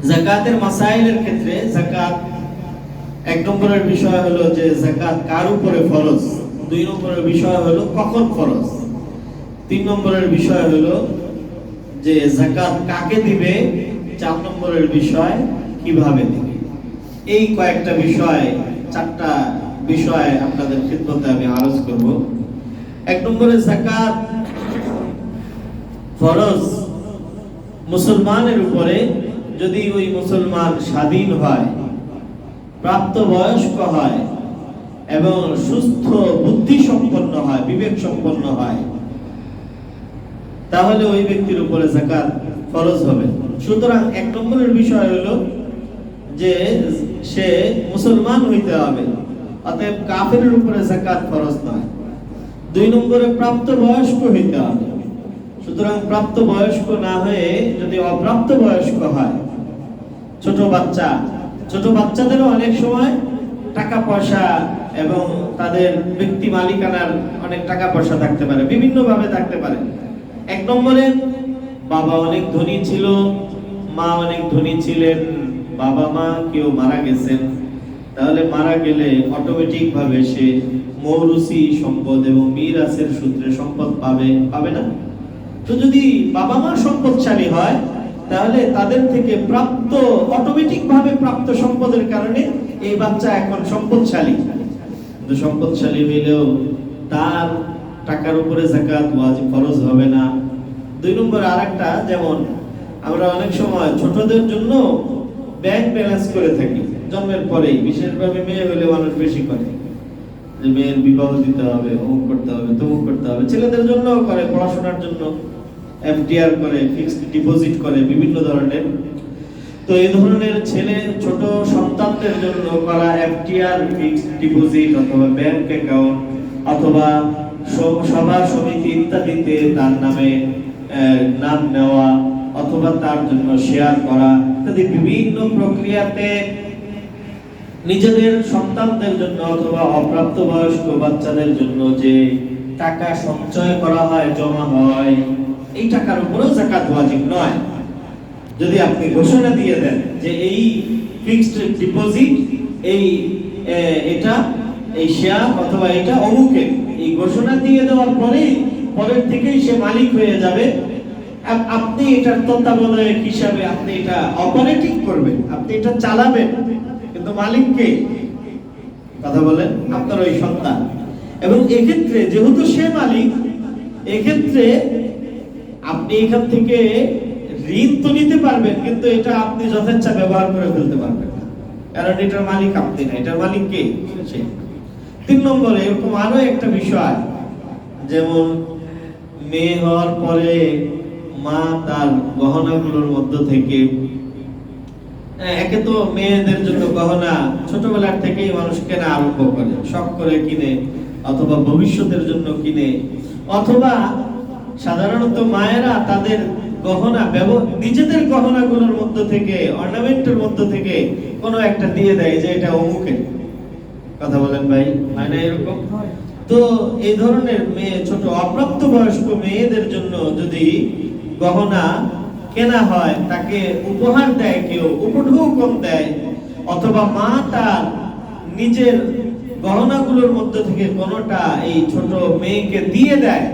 যাকাতের মাসাইলের ক্ষেত্রে যাকাত এক নম্বরের বিষয় হলো যে যাকাত কার উপরে ফরজ, দুই নম্বরের বিষয় হলো কখন ফরজ, তিন নম্বরের বিষয় হলো যে যাকাত কাকে দিবে, চার নম্বরের বিষয় কিভাবে দিবে। এই কয়েকটা বিষয়, চারটা বিষয় আপনাদের খিদমতে আমি আরজ করব। এক নম্বরে যাকাত ফরজ মুসলমানের উপরে যদি ওই মুসলমান স্বাধীন হয়, প্রাপ্তবয়স্ক হয় এবং সুস্থ বুদ্ধি সম্পন্ন হয়, বিবেক সম্পন্ন হয়, তাহলে ওই ব্যক্তির উপরে যাকাত ফরজ হবে। সুতরাং এক নম্বরের বিষয় হলো যে সে মুসলমান হইতে হবে, অতএব কাফেরের উপরে যাকাত ফরজ নয়। দুই নম্বরে প্রাপ্তবয়স্ক হইতে হবে। সুতরাং প্রাপ্তবয়স্ক না হয়ে যদি অপ্রাপ্তবয়স্ক হয়, ছোট বাচ্চাদেরও অনেক সময় টাকা পয়সা এবং তাদের ব্যক্তি মালিকানার অনেক টাকা পয়সা থাকতে পারে, বিভিন্ন ভাবে থাকতে পারে। এক নম্বরে বাবা অনেক ধনী ছিল, মা অনেক ধনী ছিলেন, বাবা মা কেউ মারা গেছেন, তাহলে মারা গেলে অটোমেটিক ভাবে সে মৌরুসি সম্পদ এবং মিরাসের সূত্রে সম্পদ পাবে না। তো যদি বাবা মা সম্পদশালী হয়, তাহলে তাদের থেকে প্রাপ্ত অটোমেটিক ভাবে প্রাপ্ত সম্পদের কারণে এই বাচ্চা এখন সম্পদশালী। কিন্তু সম্পদশালী হইলেও তার টাকার উপরে যাকাত ওয়াজিব ফরজ হবে না। দুই নম্বর আরেকটা, যেমন আমরা অনেক সময় ছোটদের জন্য ব্যাংক ব্যালেন্স করে থাকি জন্মের পরেই, বিশেষভাবে মেয়ে হলে মানুষ বেশি করে যে মেয়ের বিবাহ দিতে হবে, অমুক করতে হবে, তমুক করতে হবে। ছেলেদের জন্য করে, পড়াশোনার জন্য এফডিআর করে, ফিক্সড ডিপোজিট করে, বিভিন্ন ধরনের। তো এই ধরনের ছেলে ছোট সন্তানদের জন্য করা এফডিআর, ফিক্সড ডিপোজিট অথবা ব্যাংক অ্যাকাউন্ট অথবা সভা সমিতি ইত্যাদিতে তার নামে নাম নেওয়া অথবা তার জন্য শেয়ার করা ইত্যাদি বিভিন্ন প্রক্রিয়াতে নিজেদের সন্তানদের জন্য অথবা অপ্রাপ্তবয়স্ক বাচ্চাদের জন্য যে টাকা সঞ্চয় করা হয়, জমা হয়, এই টাকার উপরেও যাকাত ওয়াজিব নয়। যদি আপনি ঘোষণা দিয়ে দেন যে এই ফিক্সড ডিপোজিট, এই শেয়ার অথবা এটা অমুকের, এই ঘোষণা দিয়ে দেওয়ার পরের থেকেই সে মালিক হয়ে যাবে। আপনি এটার তত্ত্বাবধায়ক হিসাবে আপনি এটা অপারেটিং করবেন, আপনি এটা চালাবেন, কিন্তু মালিক কে? কথা বলেন, আপনার ওই সন্তান। এবং এক্ষেত্রে যেহেতু সে মালিক, এক্ষেত্রে আপনি এখান থেকে ঋণ তো নিতে পারবেন, কিন্তু এটা আপনি যথেচ্ছা ব্যবহার করে ফেলতে পারবেন না, কারণ এটার মালিক আপনি না, এটার মালিক কে? সে। তিন নম্বরে এরকম আরো একটা বিষয়, যেমন মেয়ে হওয়ার পরে মা তার গহনাগুলোর মধ্য থেকে, একে তো মেয়েদের জন্য গহনা ছোটবেলার থেকেই মানুষ কেনা আরম্ভ করে, শখ করে কিনে অথবা ভবিষ্যতের জন্য কিনে, অথবা সাধারণত মায়েরা তাদের গহনা নিজেদের গহনাগুলোর মধ্য থেকে, অর্নামেন্টের মধ্য থেকে কোনো একটা দিয়ে দেয় যে এটা অমুকের। কথা বলেন ভাই, হয় না এরকম? তো এই ধরনের মেয়ে, ছোট অপ্রাপ্তবয়স্ক মেয়েদের জন্য যদি গহনা কেনা হয়, তাকে উপহার দেয় কেউ, উপঢৌকন দেয়, অথবা মা তার নিজের গহনাগুলোর মধ্যে থেকে কোনোটা এই ছোট মেয়েকে দিয়ে দেয়,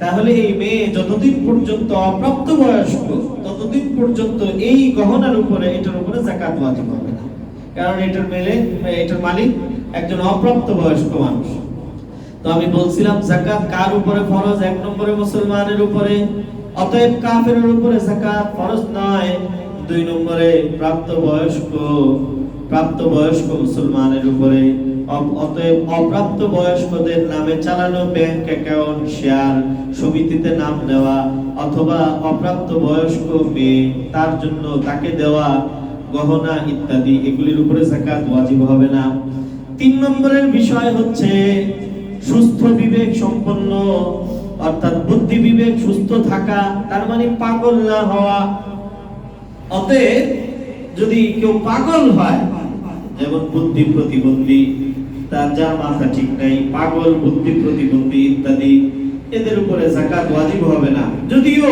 তাহলে এই মেয়ে যতদিন পর্যন্ত অপ্রাপ্তবয়স্ক ততদিন পর্যন্ত এই গহনার উপরে, এটার উপরে যাকাত ওয়াজিব হবে না, কারণ এটার মালিক একজন অপ্রাপ্তবয়স্ক মানুষ। তো আমি বলছিলাম যাকাত কার উপরে ফরজ? এক নম্বরে মুসলমানের উপরে, অতএব কাফেরের উপরে যাকাত ফরজ নয়। দুই নম্বরে প্রাপ্তবয়স্ক মুসলমানের উপরে, অতএব অপ্রাপ্তবয়স্কদের নামে চালানো ব্যাংক অ্যাকাউন্ট, শেয়ার সমিতিতে নাম নেওয়া অথবা অপ্রাপ্তবয়স্ক মেয়ে তার জন্য তাকে দেওয়া গহনা ইত্যাদি, এগুলির উপরে যাকাত ওয়াজিব হবে না। তিন নম্বরের বিষয় হচ্ছে সুস্থ বিবেক সম্পন্ন, অর্থাৎ বুদ্ধি বিবেক সুস্থ থাকা, তার মানে পাগল না হওয়া। অতএব যদি কেউ পাগল হয়, যেমন বুদ্ধি প্রতিবন্ধী, যার মাথা ঠিক নাই, পাগল, বুদ্ধি প্রতিবন্ধী ইত্যাদি, এদের উপরে যাকাত ওয়াজিব হবে না। যদিও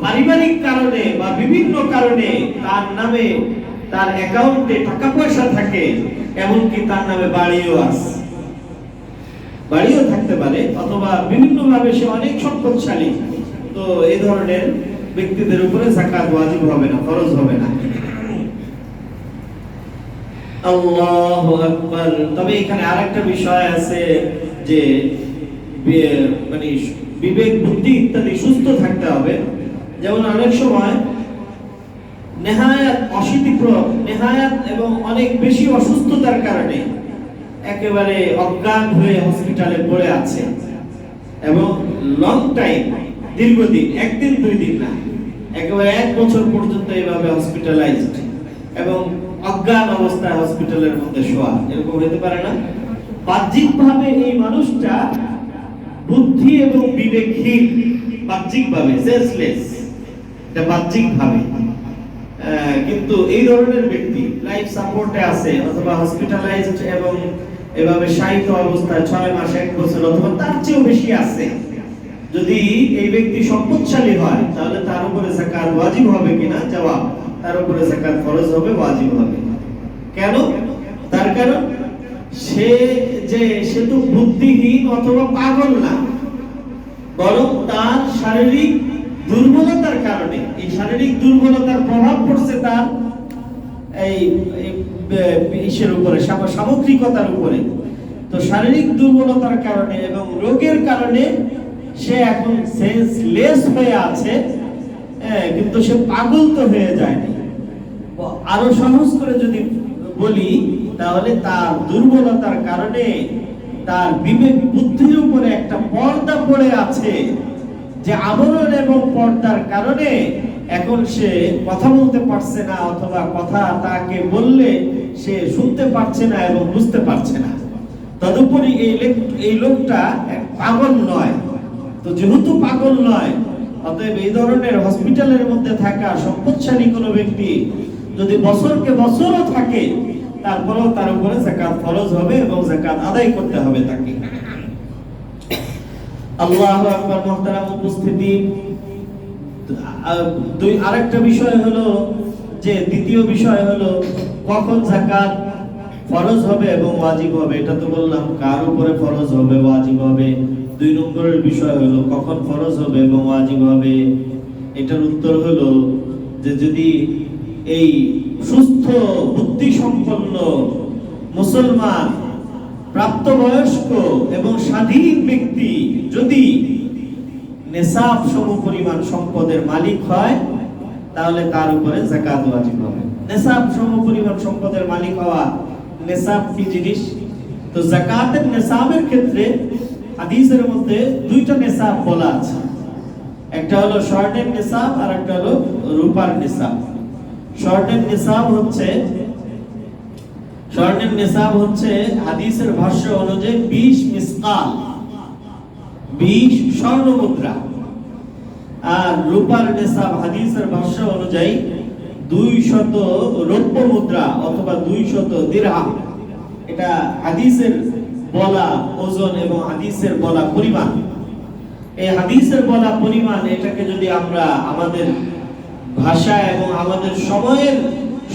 পারিবারিক কারণে বা বিভিন্ন কারণে তার নামে তার অ্যাকাউন্টে টাকা পয়সা থাকে, এমনকি তার নামে বাড়িও আছে, বাড়িও থাকতে পারে, অথবা বিভিন্ন ভাবে সে অনেক সম্পদশালী, তো এই ধরনের ব্যক্তিদের উপরে যাকাত ওয়াজিব হবে না, ফরজ হবে না। আল্লাহু আকবার। তবে এখানে আরেকটা বিষয় আছে যে মানে বিবেক বুদ্ধি ইত্যাদি সুস্থ থাকতে হবে। যেমন অনেক সময় নেহায়াত অশীতিপ্রদ, নেহায়াত এবং অনেক বেশি অসুস্থতার কারণে একেবারে অজ্ঞান হয়ে হসপিটালে পড়ে আছে এবং লং টাইম, দীর্ঘদিন, একদিন দুই দিন না, একেবারে 1 বছর পর্যন্ত এইভাবে হসপিটালাইজড এবং অজ্ঞান অবস্থায় হসপিটালের মধ্যে শোয়া, এরকম হতে পারে না? বাহ্যিকভাবে এই মানুষটা বুদ্ধি এবং বিবেকহীন, বাহ্যিকভাবে সেন্সলেস, এটা বাহ্যিকভাবে, কিন্তু এই ধরনের ব্যক্তি লাইফ সাপোর্টে আছে অথবা হসপিটালাইজড এবং এভাবে শায়িত অবস্থায় 6 মাস, 1 বছর অথবা তার চেয়েও বেশি আছে, যদি এই ব্যক্তি সম্পদশালী হয় তাহলে তার উপরে যাকাত ওয়াজিব হবে কিনা? জবাব, তার উপরে যাকাত ফরজ হবে, ওয়াজিব হবে। কেন? তার কারণ সে তো বুদ্ধিহীন অথবা পাগল না, বরং তার শারীরিক দুর্বলতার কারণে, এই শারীরিক দুর্বলতার প্রভাব পড়ছে তার এই ইসের উপরে, সামগ্রিকতার উপরে। তো শারীরিক দুর্বলতার কারণে এবং রোগের কারণে সে এখন সেন্সলেস হয়ে আছে, কিন্তু সে পাগল তো হয়ে যায়নি। আরো সহজ করে যদি বলি তাহলে তার দুর্বলতার কারণে তার বিবেক বুদ্ধির উপরে একটা পর্দা পড়ে আছে, যে আবরণ এবং পর্দার কারণে এখন সে কথা বলতে পারছে না, অথবা কথা তাকে বললে সে শুনতে পারছে না এবং বুঝতে পারছে না। তদুপরি এই লোকটা পাগল নয়, তো যেহেতু পাগল নয়, অতএব এই ধরনের হসপিটালের মধ্যে থাকা সম্পদশালী কোনো ব্যক্তি যদি বছরকে বছরও থাকে, তারপরেও তার উপরে যাকাত ফরজ হবে এবং যাকাত আদায় করতে হবে তাকে। আল্লাহু আকবার। মুহতারাম উপস্থিতি, আরেকটা বিষয় হলো যে, দ্বিতীয় বিষয় হলো কখন যাকাত ফরজ হবে এবং ওয়াজিব হবে। এটা তো বললাম কার উপরে ফরজ হবে, ওয়াজিব হবে। 2 নম্বরের বিষয় হলো কখন ফরজ হবে এবং ওয়াজিব হবে। এটার উত্তর হলো যে, যদি এই সুস্থ বুদ্ধি সম্পন্ন মুসলমান প্রাপ্তবয়স্ক এবং স্বাধীন ব্যক্তি যদি নেসাব সমপরিমাণ সম্পদের মালিক হয়, তাহলে তার উপরে যাকাত ওয়াজিব হবে। নেসাব সমপরিমাণ সম্পদের মালিক হওয়া, নেসাব কি জিনিস? তো যাকাতের নেসাবের ক্ষেত্রে হাদিসের মধ্যে 2টা নেসাব বলা আছে, একটা হলো স্বর্ণের নেসাব আর একটা হলো রূপার নেসাব। স্বর্ণের নেসাব হচ্ছে হাদিসের ভাষ্য অনুযায়ী 20 মিসকাল, 20 স্বর্ণ মুদ্রা। আর রূপার নেসাব হাদিসের ভাষ্য অনুযায়ী 200 রৌপ্য মুদ্রা অথবা 200 দিরহাম। এটা হাদিসের বলা ওজন এবং হাদিসের বলা পরিমাণ। এই হাদিসের বলা পরিমাণ, এটাকে যদি আমরা আমাদের ভাষায় এবং আমাদের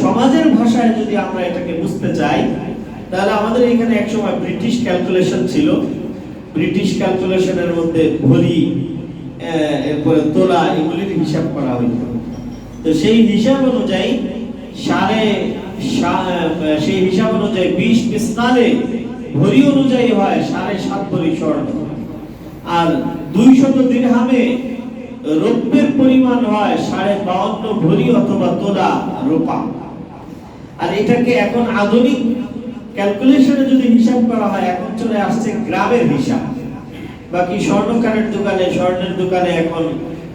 সমাজের ভাষায় যদি আমরা এটাকে বুঝতে চাই, তাহলে আমাদের এখানে একসময় ব্রিটিশ ক্যালকুলেশন ছিল। ব্রিটিশ ক্যালকুলেশনের মধ্যে ভরি, এরপরে তোলা, এগুলির হিসাব করা হইত। তো সেই হিসাব অনুযায়ী 20 মিসকালে ভরি অনুযায়ী হয় 7.5 ভরি স্বর্ণ, আর 200 দিরহামে রৌপ্যের পরিমাণ হয় 52.5 ভরি অথবা তোলা রূপা। আর এটাকে এখন আধুনিক ক্যালকুলেশনে যদি হিসাব করা হয়, এখন চলে আসছে গ্রামের হিসাব। বাকি স্বর্ণের দোকানে এখন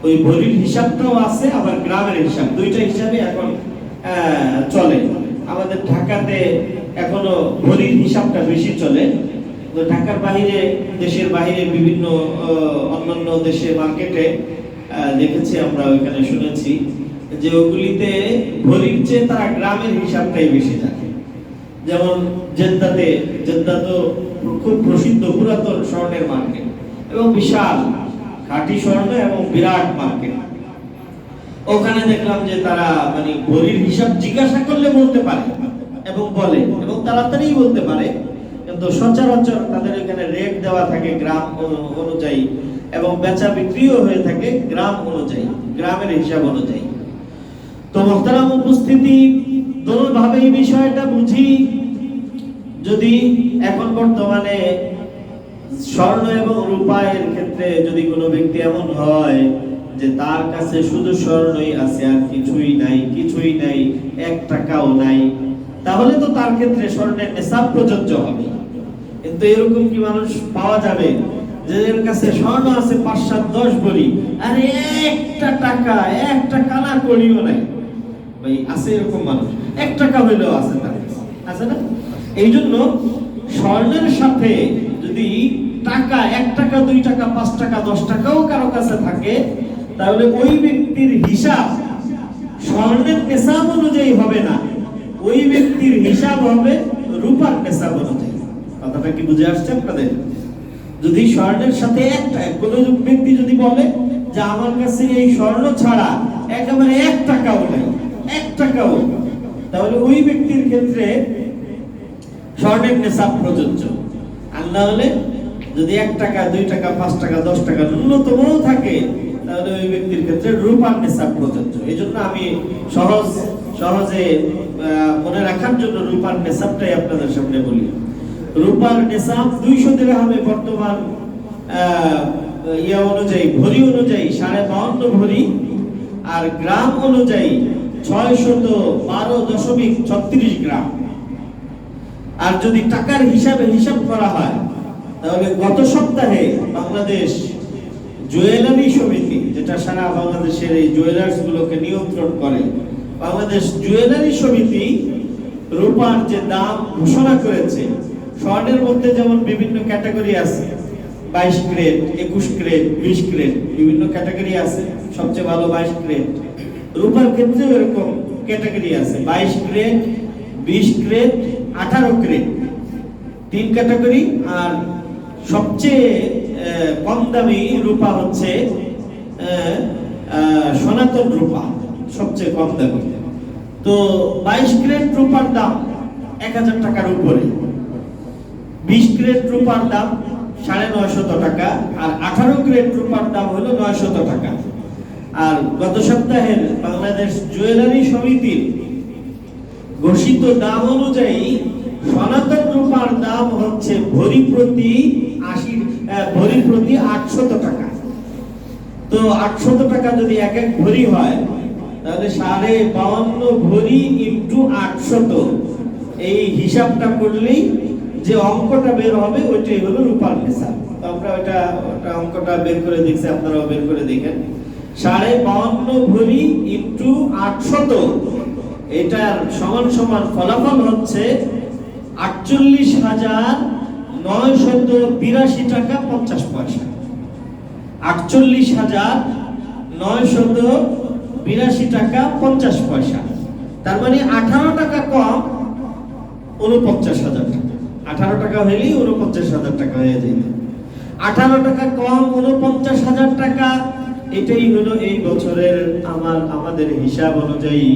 ওই ভরির হিসাবটাও আছে, আবার গ্রামের হিসাব, 2টা হিসাবে এখন চলে। আমাদের ঢাকাতে এখনো ভরির হিসাবটা বেশি চলে। তো ঢাকার বাইরে, দেশের বাইরে বিভিন্ন অন্যান্য দেশে মার্কেটে দেখেছি আমরা, ওইখানে শুনেছি যে ওগুলিতে ভরির চেয়ে তারা গ্রামের হিসাবটাই বেশি জানে। যেমন জেদ্দা তো খুব প্রসিদ্ধ পুরাতন স্বর্ণের মার্কেট এবং বিশাল খাঁটি স্বর্ণ এবং বিরাট মার্কেট। ওখানে দেখলাম যে তারা মানে ভরির হিসাব জিজ্ঞাসা করলে বলতে পারে এবং বলে এবং তাড়াতাড়ি বলতে পারে, কিন্তু সচরাচর তাদের এখানে রেট দেওয়া থাকে গ্রাম অনুযায়ী এবং বেচা বিক্রিও হয়ে থাকে গ্রাম অনুযায়ী, গ্রামের হিসাব অনুযায়ী। তো মোহতারাম উপস্থিতি, দোনোভাবে এই বিষয়টা বুঝি। যদি এখন বর্তমানে স্বর্ণ এবং রূপায়ের ক্ষেত্রে যদি কোনো ব্যক্তি এমন হয় যে তার কাছে শুধু স্বর্ণই আছে আর কিছুই নাই, কিছুই নাই, 1 টাকাও নাই, তাহলে তো তার ক্ষেত্রে স্বর্ণের নিসাব প্রযোজ্য হবে। কিন্তু এরকম কি মানুষ পাওয়া যাবে যে এর কাছে স্বর্ণ আছে 5, 7, 10 ভরি, আর 1 টাকা 1 কানা করিও নাই? ভাই আছে এরকম মানুষ? 1 টাকা হইলেও আছে তার কাছে, আছে না? এই জন্য স্বর্ণের সাথে যদি টাকা 1 টাকা 2 টাকা 5 টাকা 10 টাকাও কারো কাছে থাকে, তাহলে ওই ব্যক্তির হিসাব স্বর্ণের নিসাব অনুযায়ী হবে না, ওই ব্যক্তির হিসাব হবে রূপার নিসাব অনুযায়ী। কথাটা কি বুঝে আসছে আপনাদের? যদি স্বর্ণের সাথে কোনো ব্যক্তি যদি বলে যে আমার কাছে এই স্বর্ণ ছাড়া একেবারে 1 টাকাও নাই, 1 টাকাও, তাহলে ওই ব্যক্তির ক্ষেত্রে স্বর্ণের নিসাব প্রযোজ্য। আর না হলে যদি 1 টাকা 2 টাকা 5 টাকা 10 টাকা ন্যূনতমও থাকে, তাহলে ওই ব্যক্তির ক্ষেত্রে রূপার নিসাব প্রযোজ্য। এই জন্য আমি সহজে মনে রাখার জন্য রূপার নিসাবটাই আপনাদের সামনে বলি। রূপার নিসাব 200 দিরহামে বর্তমান অনুযায়ী, ভরি অনুযায়ী 52.5 ভরি, আর গ্রাম অনুযায়ী 612.36 গ্রাম। আর যদি টাকার হিসাব করা হয়, তাহলে গত সপ্তাহে বাংলাদেশ জুয়েলারি সমিতি, যেটা সারা বাংলাদেশের এই জুয়েলার্স গুলোকে নিয়ন্ত্রণ করে, বাংলাদেশ জুয়েলারি সমিতি রূপার যে দাম ঘোষণা করেছে, স্বর্ণের মধ্যে যেমন বিভিন্ন ক্যাটাগরি আছে, 22 ক্যারেট, 21 ক্যারেট, 20 ক্যারেট, বিভিন্ন ক্যাটাগরি আছে, সবচেয়ে ভালো 22 ক্যারেট। রূপার ক্ষেত্রে এরকম ক্যাটাগরি আছে, 22 ক্যারেট, 20 ক্যারেট, 18 ক্যারেট, 3 ক্যাটাগরি। আর সবচেয়ে কম দামি রূপা হচ্ছে সনাতন রূপা, সবচেয়ে কম দামি। তো 22 ক্যারেট রূপার দাম 1000 টাকার উপরে, 20 ক্যারেট রূপার দাম 950 টাকা, আর 18 ক্যারেট রূপার দাম হলো 900 টাকা। আর গত সপ্তাহের বাংলাদেশ জুয়েলারি সমিতির ঘোষিত দাম অনুযায়ী সনাতন রূপার দাম হচ্ছে ভরি প্রতি 800 টাকা। তো 800 টাকা যদি এক ভরি হয়, তাহলে 52.5 ভরি ইনটু 800, এই হিসাবটা করলেই যে অঙ্কটা বের হবে ওইটাই হলো রূপার নিসাব। তো আমরা ওটা অঙ্কটা বের করে দেখছি, আপনারাও বের করে দেখেন। 52.5 ভরি ইনটু 800, এটার সমান ফলাফল হচ্ছে 48,982 টাকা 50 পয়সা। 48,982 টাকা 50 পয়সা। তার মানে 18 টাকা কম 49,000 টাকা। 18 টাকা হইলেই 49,000 টাকা হয়ে যাবে। 18 টাকা কম 49,000 টাকা, এটাই হলো এই বছরের আমাদের হিসাব অনুযায়ী,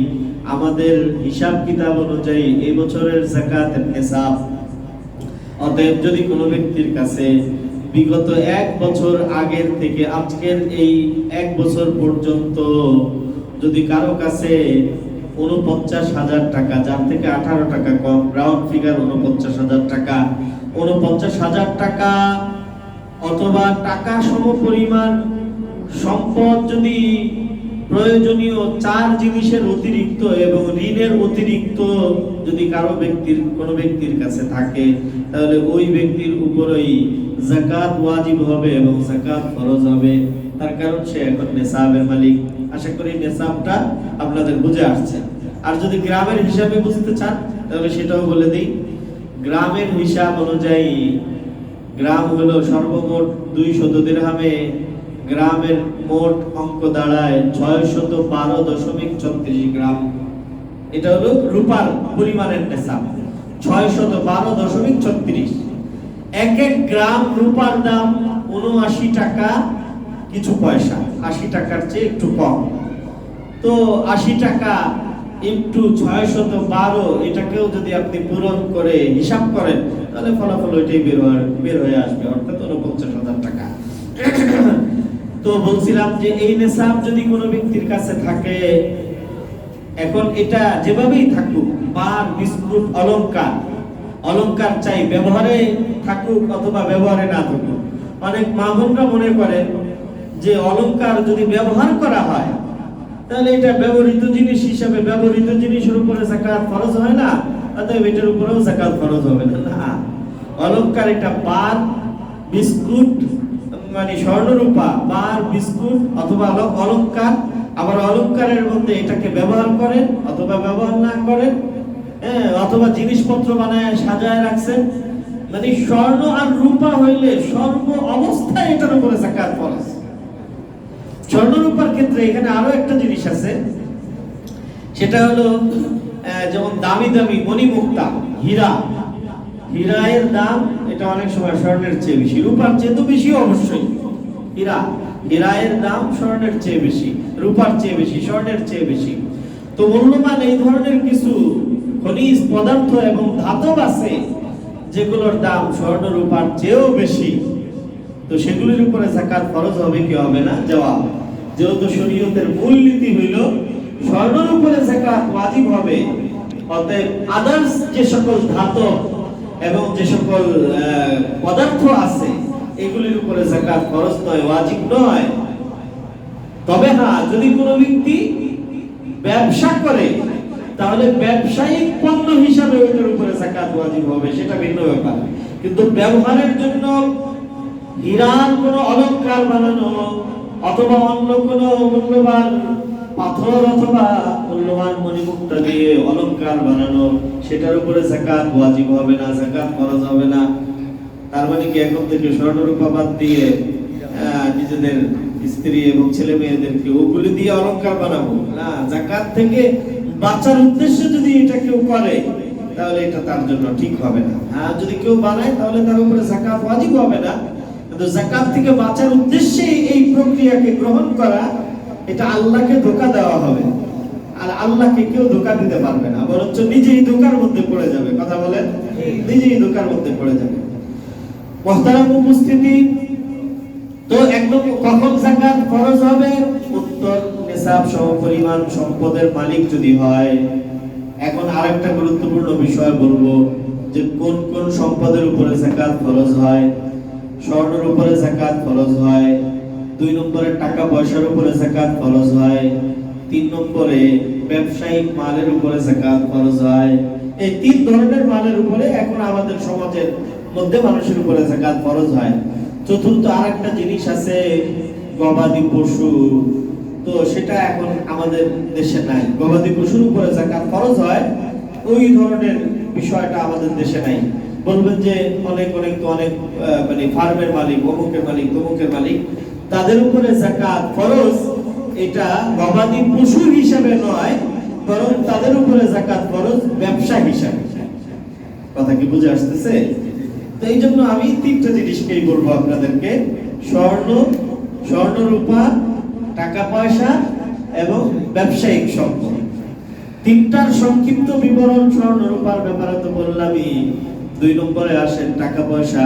আমাদের হিসাব কিতাব অনুযায়ী এই বছরের যাকাতের নিসাব। অতএব যদি কোনো ব্যক্তির কাছে বিগত 1 বছর আগের থেকে আজকের এই 1 বছর পর্যন্ত যদি কারো কাছে 49,000 টাকা, যার থেকে 18 টাকা কম, রাউন্ড ফিগার 49,000 টাকা, 49,000 টাকা অথবা টাকা সমপরিমাণ সম্পদ যদি প্রয়োজনীয় 4 জিনিসের অতিরিক্ত এবং ঋণের অতিরিক্ত যদি কোনো ব্যক্তির কাছে থাকে, তাহলে ওই ব্যক্তির উপরেই যাকাত ওয়াজিব হবে এবং যাকাত ফরজ হবে। তার কারণ সে এখন নিসাবের মালিক। আশা করি নিসাবটা আপনাদের বুঝে আসছে। আর যদি গ্রামের হিসাবে বুঝতে চান, তাহলে সেটাও বলে দিই। গ্রামের হিসাব অনুযায়ী গ্রাম হলো সর্বমোট 200 দিরহামে গ্রামের মোট অঙ্ক দাঁড়ায় 612.34 গ্রাম। এটা হলো রূপার পরিমাণের নিসাব, 612.34। এক গ্রাম রূপার দাম 79 টাকা কিছু পয়সা, 80 টাকার চেয়ে একটু কম। তো তো 80 টাকা ইনটু 612 এটাকেও যদি আপনি পূরণ করে হিসাব করেন তাহলে ফলাফল ওইটাই বের হয়ে আসবে, অর্থাৎ 49,000 টাকা। তো বলছিলাম যে এই নেশাব যদি কোনো ব্যক্তির কাছে থাকে, এখন এটা যেভাবেই থাকুক, পান, বিস্কুট, অলংকার চাই ব্যবহারে থাকুক অথবা ব্যবহারে না থাকুক। অনেক মা বোনরা মনে করেন যে অলংকার যদি ব্যবহার করা হয় তাহলে এটা ব্যবহৃত জিনিস হিসেবে ব্যবহৃত জিনিসের উপরে যাকাত ফরজ হয় না, অতএব এটার উপরেও যাকাত ফরজ হবে না। না, অলংকার এটা পান, বিস্কুট মানে স্বর্ণরূপা, পান, বিস্কুট অথবা অলংকার, আবার অলংকারের মধ্যে এটাকে ব্যবহার করেন অথবা ব্যবহার না করেন, অথবা জিনিসপত্র বানায় সাজায় রাখছেন, মানে স্বর্ণ আর রূপা হইলে সর্ব অবস্থায় এটার উপরে যাকাত ফরজ। স্বর্ণরূপার ক্ষেত্রে এখানে আরো একটা জিনিস আছে, সেটা হলো যেমন দামি দামি মণিমুক্তা, হীরার দাম এটা অনেক সময় স্বর্ণের চেয়ে বেশি, রূপার চেয়ে তো বেশি অবশ্যই। হীরার দাম স্বর্ণের চেয়ে বেশি, রূপার চেয়ে বেশি, স্বর্ণের চেয়ে বেশি। তো মূল্যবান এই ধরনের কিছু খনিজ পদার্থ এবং ধাতব আছে যেগুলোর দাম স্বর্ণ রূপার চেয়েও বেশি, তো সেগুলোর উপরে যাকাত ফরজ হবে কি হবে না? জবাব, যেহেতু শরীয়তের মূলনীতি হইল স্বর্ণের উপরে যাকাত ওয়াজিব হবে, অতএব আদার্স যে সকল ধাতব এবং যে সকল পদার্থ আছে এগুলির উপরে যাকাত ফরজ নয়, ওয়াজিব নয়। তবে হ্যাঁ, যদি কোনো ব্যক্তি ব্যবসা করে তাহলে ব্যবসায়িক পণ্য হিসাবে ওইটার উপরে যাকাত ওয়াজিব হবে, সেটা ভিন্ন ব্যাপার। কিন্তু ব্যবহারের জন্য হীরার কোনো অলংকার বানানো অথবা অন্য কোনো মূল্যবান পাথর অথবা মূল্যবান মণিমুক্তা দিয়ে অলংকার বানানো, সেটার উপরে যাকাত ওয়াজিব হবে না, যাকাত ফরজ হবে না। তার মানে কি এখন থেকে স্বর্ণরূপা বাদ দিয়ে নিজেদের স্ত্রী এবং ছেলে মেয়েদেরকে ওগুলি দিয়ে অলংকার বানাবো না? যাকাত থেকে বাঁচার উদ্দেশ্যে যদি এটা কেউ করে তাহলে এটা তার জন্য ঠিক হবে না। আর যদি কেউ বানায় তাহলে তার উপরে যাকাত ওয়াজিব হবে না, কিন্তু যাকাত থেকে বাঁচার উদ্দেশ্যে এই প্রক্রিয়াকে গ্রহণ করা, এটা আল্লাহকে ধোঁকা দেওয়া হবে। আর আল্লাহকে কেউ ধোঁকা দিতে পারবে না, বরঞ্চ নিজেই ধোঁকার মধ্যে পড়ে যাবে। কথা বলেন, নিজেই ধোঁকার মধ্যে পড়ে যাবে। মুহতারাম উপস্থিতি, তো একদম কখন যাকাত ফরজ হবে? উত্তর, নিসাব সমপরিমাণ সম্পদের মালিক যদি হয়। এখন আরেকটা গুরুত্বপূর্ণ বিষয় বলবো যে কোন কোন সম্পদের উপরে যাকাত ফরজ হয়। স্বর্ণের উপরে যাকাত ফরজ হয়, 2 নম্বরে টাকা পয়সার উপরে যাকাত ফরজ হয়, 3 নম্বরে ব্যবসায়িক মালের উপরে যাকাত ফরজ হয়। এই 3 ধরনের মালের উপরে এখন আমাদের সমাজের মধ্যে মানুষের উপরে যাকাত ফরজ হয়। চতুর্থ আরেকটা জিনিস আছে গবাদি পশু, তো সেটা এখন আমাদের দেশে নাই। গবাদি পশুর উপরে যাকাত ফরজ হয়, ওই ধরনের বিষয়টা আমাদের দেশে নাই। বলবেন যে অনেক মানে ফার্মের মালিক, অমুকের মালিক, তমুকের মালিক, তাদের উপরে যাকাত ফরজ, এটা গবাদি পশু হিসাবে নয়, বরং তাদের উপরে যাকাত ফরজ ব্যবসা হিসাবে। কথা কি বুঝে আসতেছে? তো এই জন্য আমি 3টা জিনিসকেই বলবো আপনাদেরকে, স্বর্ণ রূপা, টাকা পয়সা এবং ব্যবসায়িক সম্পদ। 3টার সংক্ষিপ্ত বিবরণ স্বর্ণ রূপার ব্যাপারে তো বললামই। 2 নম্বরে আসেন টাকা পয়সা।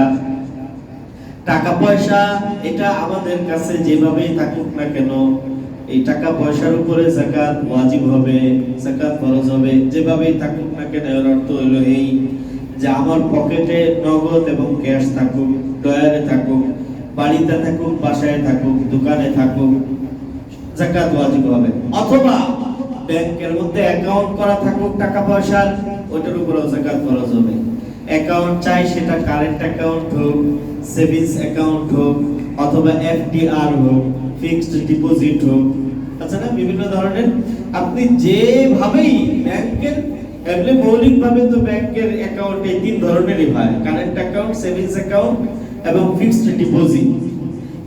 টাকা পয়সা এটা আমাদের কাছে যেভাবেই থাকুক না কেন, এই টাকা পয়সার উপরে যাকাত ওয়াজিব হবে, যাকাত ফরজ হবে, যেভাবেই থাকুক না কেন। এর অর্থ হলো এই যে আমার পকেটে নগদ এবং ক্যাশ থাকুক, ডয়ারে থাকুক, বাড়িতে থাকুক, বাসায় থাকুক, দোকানে থাকুক, যাকাত ওয়াজিব হবে। অথবা ব্যাংকের মধ্যে অ্যাকাউন্ট করা থাকুক টাকা পয়সার, ওটার উপরেও যাকাত ফরজ হবে। অ্যাকাউন্ট চাই সেটা কারেন্ট অ্যাকাউন্ট হোক, সেভিংস অ্যাকাউন্ট হোক, অথবা এফডিআর হোক, ফিক্সড ডিপোজিট হোক, আচ্ছা না, বিভিন্ন ধরনের। আপনি যেভাবেই ব্যাংকের এমনি মৌলিকভাবে তো ব্যাংকের অ্যাকাউন্ট এই 3 ধরনেরই হয়, কারেন্ট অ্যাকাউন্ট, সেভিংস অ্যাকাউন্ট এবং ফিক্সড ডিপোজিট।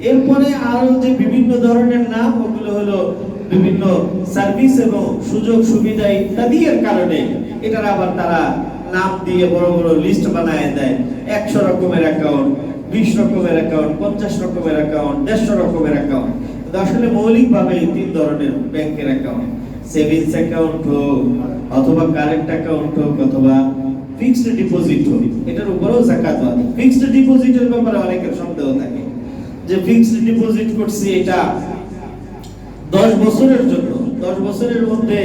এরপরে আরো যে বিভিন্ন ধরনের নাম, ওগুলো হলো বিভিন্ন সার্ভিস এবং সুযোগ সুবিধা ইত্যাদির কারণে এটার আবার তারা নাম দিয়ে বড় বড় লিস্ট বানায় দেয়। 100 রকমের অ্যাকাউন্ট, 20 রকমের অ্যাকাউন্ট, 50 রকমের অ্যাকাউন্ট, 150 রকমের অ্যাকাউন্ট। আসলে মৌলিকভাবে 3 ধরনের ব্যাংকের অ্যাকাউন্ট। সেভিংস অ্যাকাউন্ট হোক অথবা কারেন্ট অ্যাকাউন্ট হোক অথবা ফিক্সড ডিপোজিট হোক, এটার উপরেও যাকাত ওয়াজিব। ফিক্সড ডিপোজিটের ব্যাপারে অনেকের সন্দেহ থাকে যে ফিক্সড ডিপোজিট করছি এটা 10 বছরের জন্য, 10 বছরের মধ্যে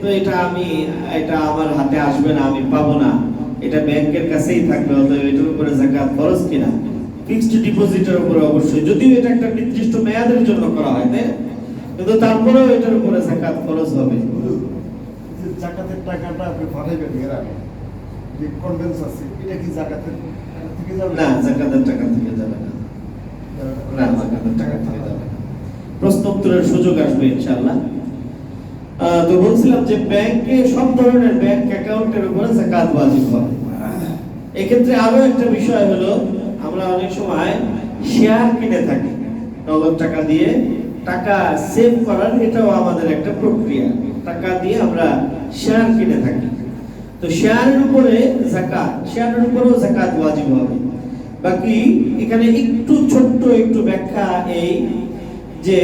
তো এটা আমার হাতে আসবে না, আমি পাবো না, এটা ব্যাংকের কাছেই থাকবে, অতএব এটার উপরে যাকাত ফরজ কিনা? ফিক্সড ডিপোজিটের উপরে অবশ্যই, যদিও এটা একটা নির্দিষ্ট মেয়াদের জন্য করা হয়, তাই কিন্তু তারপরেও এটার উপরে যাকাত ফরজ হবে। যাকাতের টাকাটা আপনি পাঠাইবেন গ্রামে, যে কনভেন্স আছে, এটা কি যাকাতের থেকে যাবে? না, যাকাতের টাকা থেকে যাবে না, না যাকাতের টাকা থেকে যাবে না। প্রশ্ন উত্তরের সুযোগ আসবে ইনশাআল্লাহ। তো বলছিলাম যে ব্যাংকে সব ধরনের ব্যাংক অ্যাকাউন্টের উপরে যাকাত ওয়াজিব হবে। এক্ষেত্রে আরো একটা বিষয় হলো, আমরা অনেক সময় শেয়ার কিনে থাকি নগদ টাকা দিয়ে, টাকা সেভ করার এটাও আমাদের একটা প্রক্রিয়া, টাকা দিয়ে আমরা শেয়ার কিনে থাকি। তো শেয়ারের উপরে যাকাত, শেয়ারের উপরেও যাকাত ওয়াজিব হবে। বাকি এখানে একটু ছোট্ট একটু ব্যাখ্যা এই যে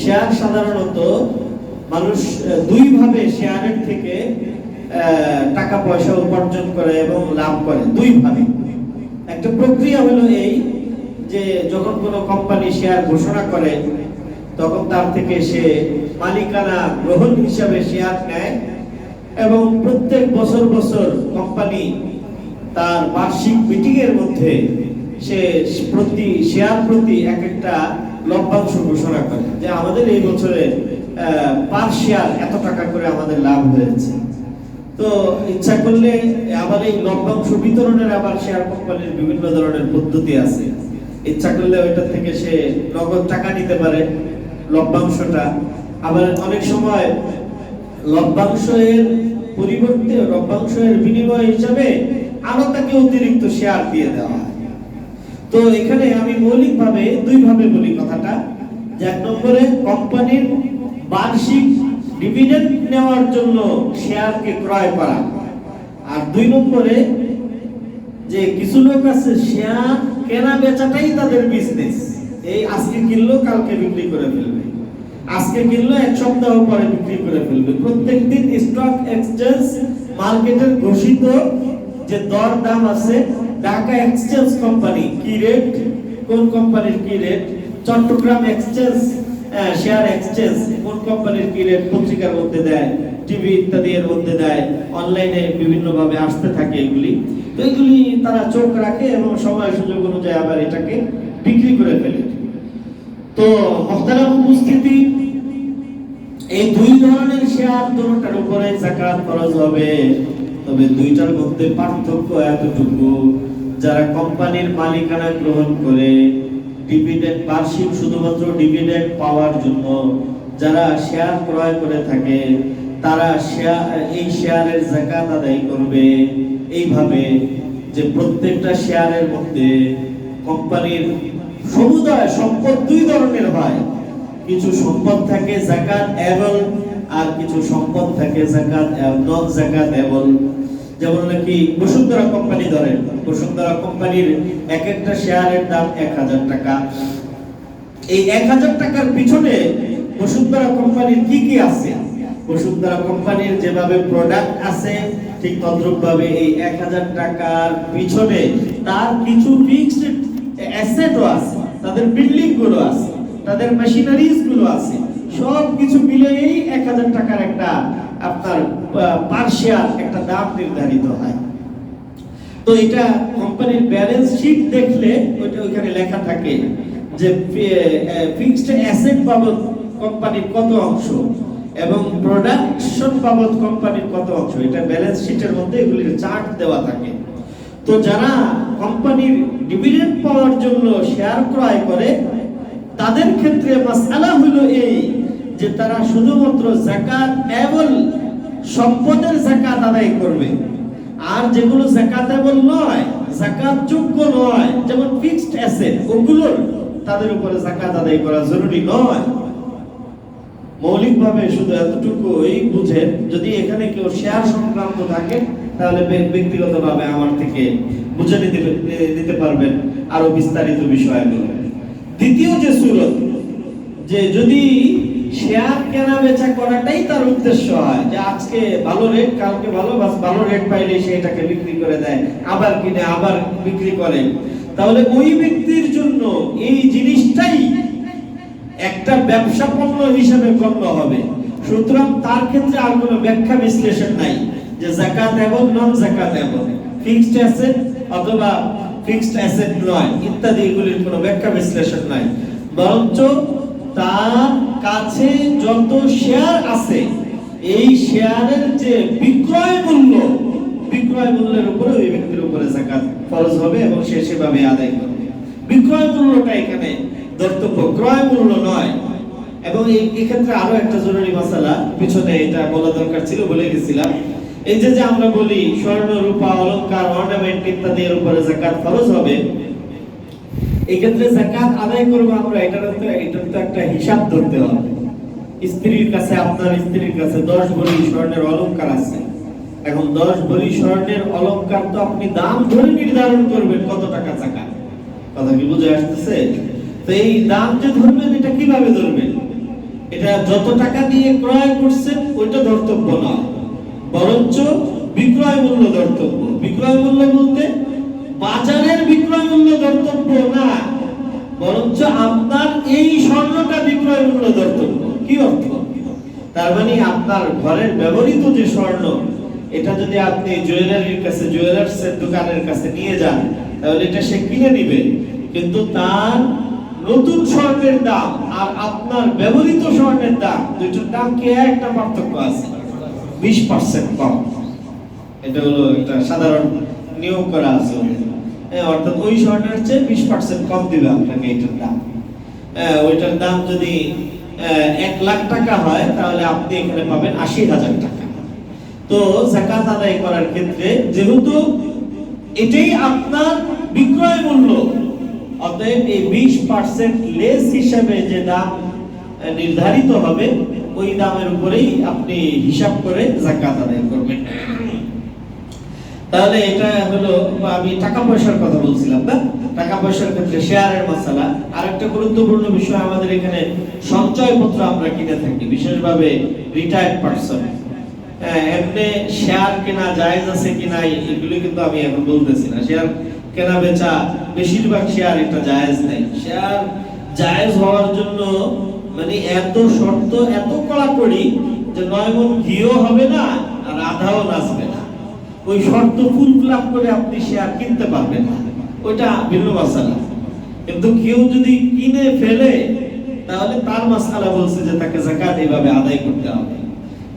শেয়ার সাধারণত মানুষ দুই ভাবে শেয়ারের থেকে টাকা পয়সা উপার্জন করে এবং লাভ করে, দুই ভাবে। একটা প্রক্রিয়া হলো এই যে যখন কোনো কোম্পানি শেয়ার ঘোষণা করে তখন তার থেকে সে মালিকানা গ্রহণ হিসাবে শেয়ার নেয় এবং প্রত্যেক বছর বছর কোম্পানি তার বার্ষিক মিটিং এর মধ্যে সে প্রতি শেয়ার প্রতি এক একটা লভ্যাংশ ঘোষণা করে যে আমাদের এই বছরে পার শেয়ার এত টাকা করে আমাদের লাভ হয়েছে। তো ইচ্ছা করলে আবার এই লভ্যাংশ বিতরণের আবার শেয়ার কোম্পানির বিভিন্ন ধরনের পদ্ধতি আছে। ইচ্ছা করলে ওইটা থেকে সে নগদ টাকা নিতে পারে লভ্যাংশটা, আবার অনেক সময় লভ্যাংশের পরিবর্তে লভ্যাংশের বিনিময় হিসাবে আরো তাকে অতিরিক্ত শেয়ার দিয়ে দেওয়া হয়। তো এখানে আমি মৌলিকভাবে দুই ভাবে বলি কথাটা, যে এক নম্বরে কোম্পানির বার্ষিক ডিভিডেন্ড নেওয়ার জন্য শেয়ারকে ক্রয় করা, আর দুই নম্বরে যে কিছু লোক আছে শেয়ার কেনা বেচাটাই তাদের বিজনেস, এই আজকে কিনলো কালকে বিক্রি করে ফেলবে, আজকে কিনলো এক সপ্তাহ পরে বিক্রি করে ফেলবে। প্রত্যেকদিন স্টক এক্সচেঞ্জ মার্কেটের ঘোষিত যে দর দাম আছে, ঢাকা এক্সচেঞ্জ কোম্পানি কি রেট, কোন কোম্পানির কি rate, Chittagong exchange share exchange কোন কোম্পানির কি রেট পত্রিকার মধ্যে দেয়, টিভি ইত্যাদি এর মধ্যে দেয়, অনলাইনে বিভিন্ন ভাবে আসতে থাকে এগুলি। তো এগুলি তারা চোখ রাখে এবং সময় সুযোগ অনুযায়ী আবার এটাকে বিক্রি করে ফেলে। তো মুহতারাম উপস্থিতি, এই দুই ধরনের শেয়ার দুটোর উপরে যাকাত ফরজ হবে। তবে দুইটার মধ্যে পার্থক্য এতটুকু, যারা কোম্পানির মালিকানা গ্রহণ করে ডিভিডেন্ড বার্ষিক শুধুমাত্র ডিভিডেন্ড পাওয়ার জন্য যারা শেয়ার ক্রয় করে থাকে, তারা এই শেয়ারের যাকাত আদায় করবে এইভাবে যে প্রত্যেকটা শেয়ারের মধ্যে কোম্পানির সমুদায় সম্পদ দুই ধরনের হয়, কিছু সম্পদ থাকে যাকাত এবল আর কিছু সম্পদ থাকে যাকাত নন যাকাত এবল। যেমন নাকি বসুন্ধরা কোম্পানি ধরেন, বসুন্ধরা কোম্পানির এক একটা শেয়ারের দাম 1000 টাকা। এই 1000 টাকার পিছনে বসুন্ধরা কোম্পানির কি কি আছে, বসুন্ধরা কোম্পানির যেভাবে প্রোডাক্ট আছে ঠিক তদ্রূপ ভাবে এই 1000 টাকার পিছনে তার কিছু ফিক্সড অ্যাসেটও আছে, তাদের বিল্ডিং গুলো আছে, তাদের মেশিনারিজ গুলো আছে, সব কিছু মিলে এই 1000 টাকার একটা আপনার পার শেয়ার একটা দাম নির্ধারিত হয়। তো এটা কোম্পানির ব্যালেন্স শিট দেখলে ওইটা ওখানে লেখা থাকে যে ফিক্সড অ্যাসেট বাবদ কোম্পানির কত অংশ এবং প্রোডাকশন বাবদ কোম্পানির কত অংশ, এটা ব্যালেন্স শিটের মধ্যে এগুলির চার্ট দেওয়া থাকে। তো যারা কোম্পানির ডিভিডেন্ড পাওয়ার জন্য শেয়ার ক্রয় করে তাদের ক্ষেত্রে মাসআলা হলো এই যে তারা শুধুমাত্র যাকাত এবল সম্পদের যাকাত আদায় করবে, আর যেগুলো যাকাতেবল নয়, যাকাত যোগ্য নয়, যেমন ফিক্সড অ্যাসেট, ওগুলোর তাদের উপরে যাকাত আদায় করা জরুরি নয়। মৌলিকভাবে শুধু এতটুকুই বুঝেন, যদি এখানে কেউ শেয়ার সংক্রান্ত থাকে তাহলে ব্যক্তিগতভাবে আমার থেকে বুঝে নিতে পারবেন আরো বিস্তারিত বিষয়গুলো। দ্বিতীয় যে সূরত, যে যদি শেয়ার কেনা বেচা করাটাই তার উদ্দেশ্য হয়, যে আজকে ভালো রেট, কালকে ভালো রেট পাইলে সেটাকে বিক্রি করে দেয়, আবার কিনে আবার বিক্রি করে, তাহলে ওই ব্যক্তির জন্য এই জিনিসটাই একটা ব্যবসা পণ্য হিসেবে গণ্য হবে। সুতরাং তার ক্ষেত্রে আর কোনো ব্যাখ্যা বিশ্লেষণ নাই যে যাকাত এবং নন যাকাত এবং ফিক্সড অ্যাসেট অথবা ফিক্সড অ্যাসেট নয় ইত্যাদি, এগুলির কোনো ব্যাখ্যা বিশ্লেষণ নাই। বরঞ্চ তার কাছে যত শেয়ার আছে এই শেয়ারের যে বিক্রয় মূল্যের উপরে ওই ব্যক্তির উপরে যাকাত ফরজ হবে এবং সে সেভাবে আদায় করবে। বিক্রয় মূল্যটা এখানে ধর্তব্য, ক্রয় মূল্য নয়। এবং এই ক্ষেত্রে আরো একটা জরুরি মাসালা, পিছনে এটা বলা দরকার ছিল, বলে গেছিলাম। এই যে আমরা বলি স্বর্ণ, রূপা, অলংকার, অর্নামেন্ট ইত্যাদির উপরে যাকাত ফরজ হবে, এই ক্ষেত্রে যাকাত আদায় করব আমরা, এটার তো একটা হিসাব ধরতে হবে। স্ত্রীর কাছে, আপনার স্ত্রীর কাছে 10 ভরি স্বর্ণের অলংকার আছে। এখন 10 ভরি স্বর্ণের অলংকার তো আপনি দাম ধরে নির্ধারণ করবেন কত টাকা যাকাত। কথা কি বুঝে আসতেছে? তো এই দাম যে ধরবেন, এটা কিভাবে ধরবেন? এটা যত টাকা দিয়ে ক্রয় করছেন ওইটা ধর্তব্য না, বরঞ্চ বিক্রয় মূল্য ধর্তব্য। বিক্রয় মূল্য বলতে বাজারের বিক্রয় মূল্য ধর্তব্য না, বরঞ্চ আপনার এই স্বর্ণটা বিক্রয় মূল্য ধর্তব্য। কি অর্থ? তার মানে আপনার ঘরের ব্যবহৃত যে স্বর্ণ, এটা যদি আপনি জুয়েলারির কাছে, জুয়েলার্সের দোকানের কাছে নিয়ে যান, তাহলে এটা সে কিনে নিবে, কিন্তু তার নতুন স্বর্ণের দাম আর আপনার ব্যবহৃত স্বর্ণের দাম, দুইটার দাম কি একটা পার্থক্য আছে, 20% কম। এটা হলো একটা সাধারণ নিয়ম করা আছে, অর্থাৎ ওই স্বর্ণের চেয়ে 20% কম দিবে আপনাকে এটার দাম। ওইটার দাম যদি 1 লাখ টাকা হয়, তাহলে আপনি এখানে পাবেন 80,000 টাকা। তো যাকাত আদায় করার ক্ষেত্রে যেহেতু এটাই আপনার বিক্রয় মূল্য, অতএব এই 20% লেস হিসাবে যে দাম নির্ধারিত হবে, ওই দামের উপরেই আপনি হিসাব করে যাকাত আদায় করবেন। তাহলে এটা হলো, আমি টাকা পয়সার কথা বলছিলাম না, টাকা পয়সার ক্ষেত্রে শেয়ারের মাসালা। আরেকটা গুরুত্বপূর্ণ বিষয়, আমাদের এখানে সঞ্চয়পত্র আমরা কিনে থাকি, বিশেষভাবে রিটায়ার্ড পারসন। এমনি শেয়ার কেনা জায়েজ আছে কিনা এগুলো কিন্তু আমি এখন বলতেছি না। শেয়ার কেনা বেচা, বেশিরভাগ শেয়ার এটা জায়েজ নেই। শেয়ার জায়েজ হওয়ার জন্য মানে এত শর্ত, এত কড়াকড়ি যে 9 মণ ঘিও হবে না আর আধাও নাচবে না। ওই শর্ত ফুলফিল করে আপনি শেয়ার কিনতে পারবেন না, ওইটা ভিন্ন মাসালা। কিন্তু কেউ যদি কিনে ফেলে, তাহলে তার মাসালা বলছে যে তাকে যাকাত এইভাবে আদায় করতে হবে।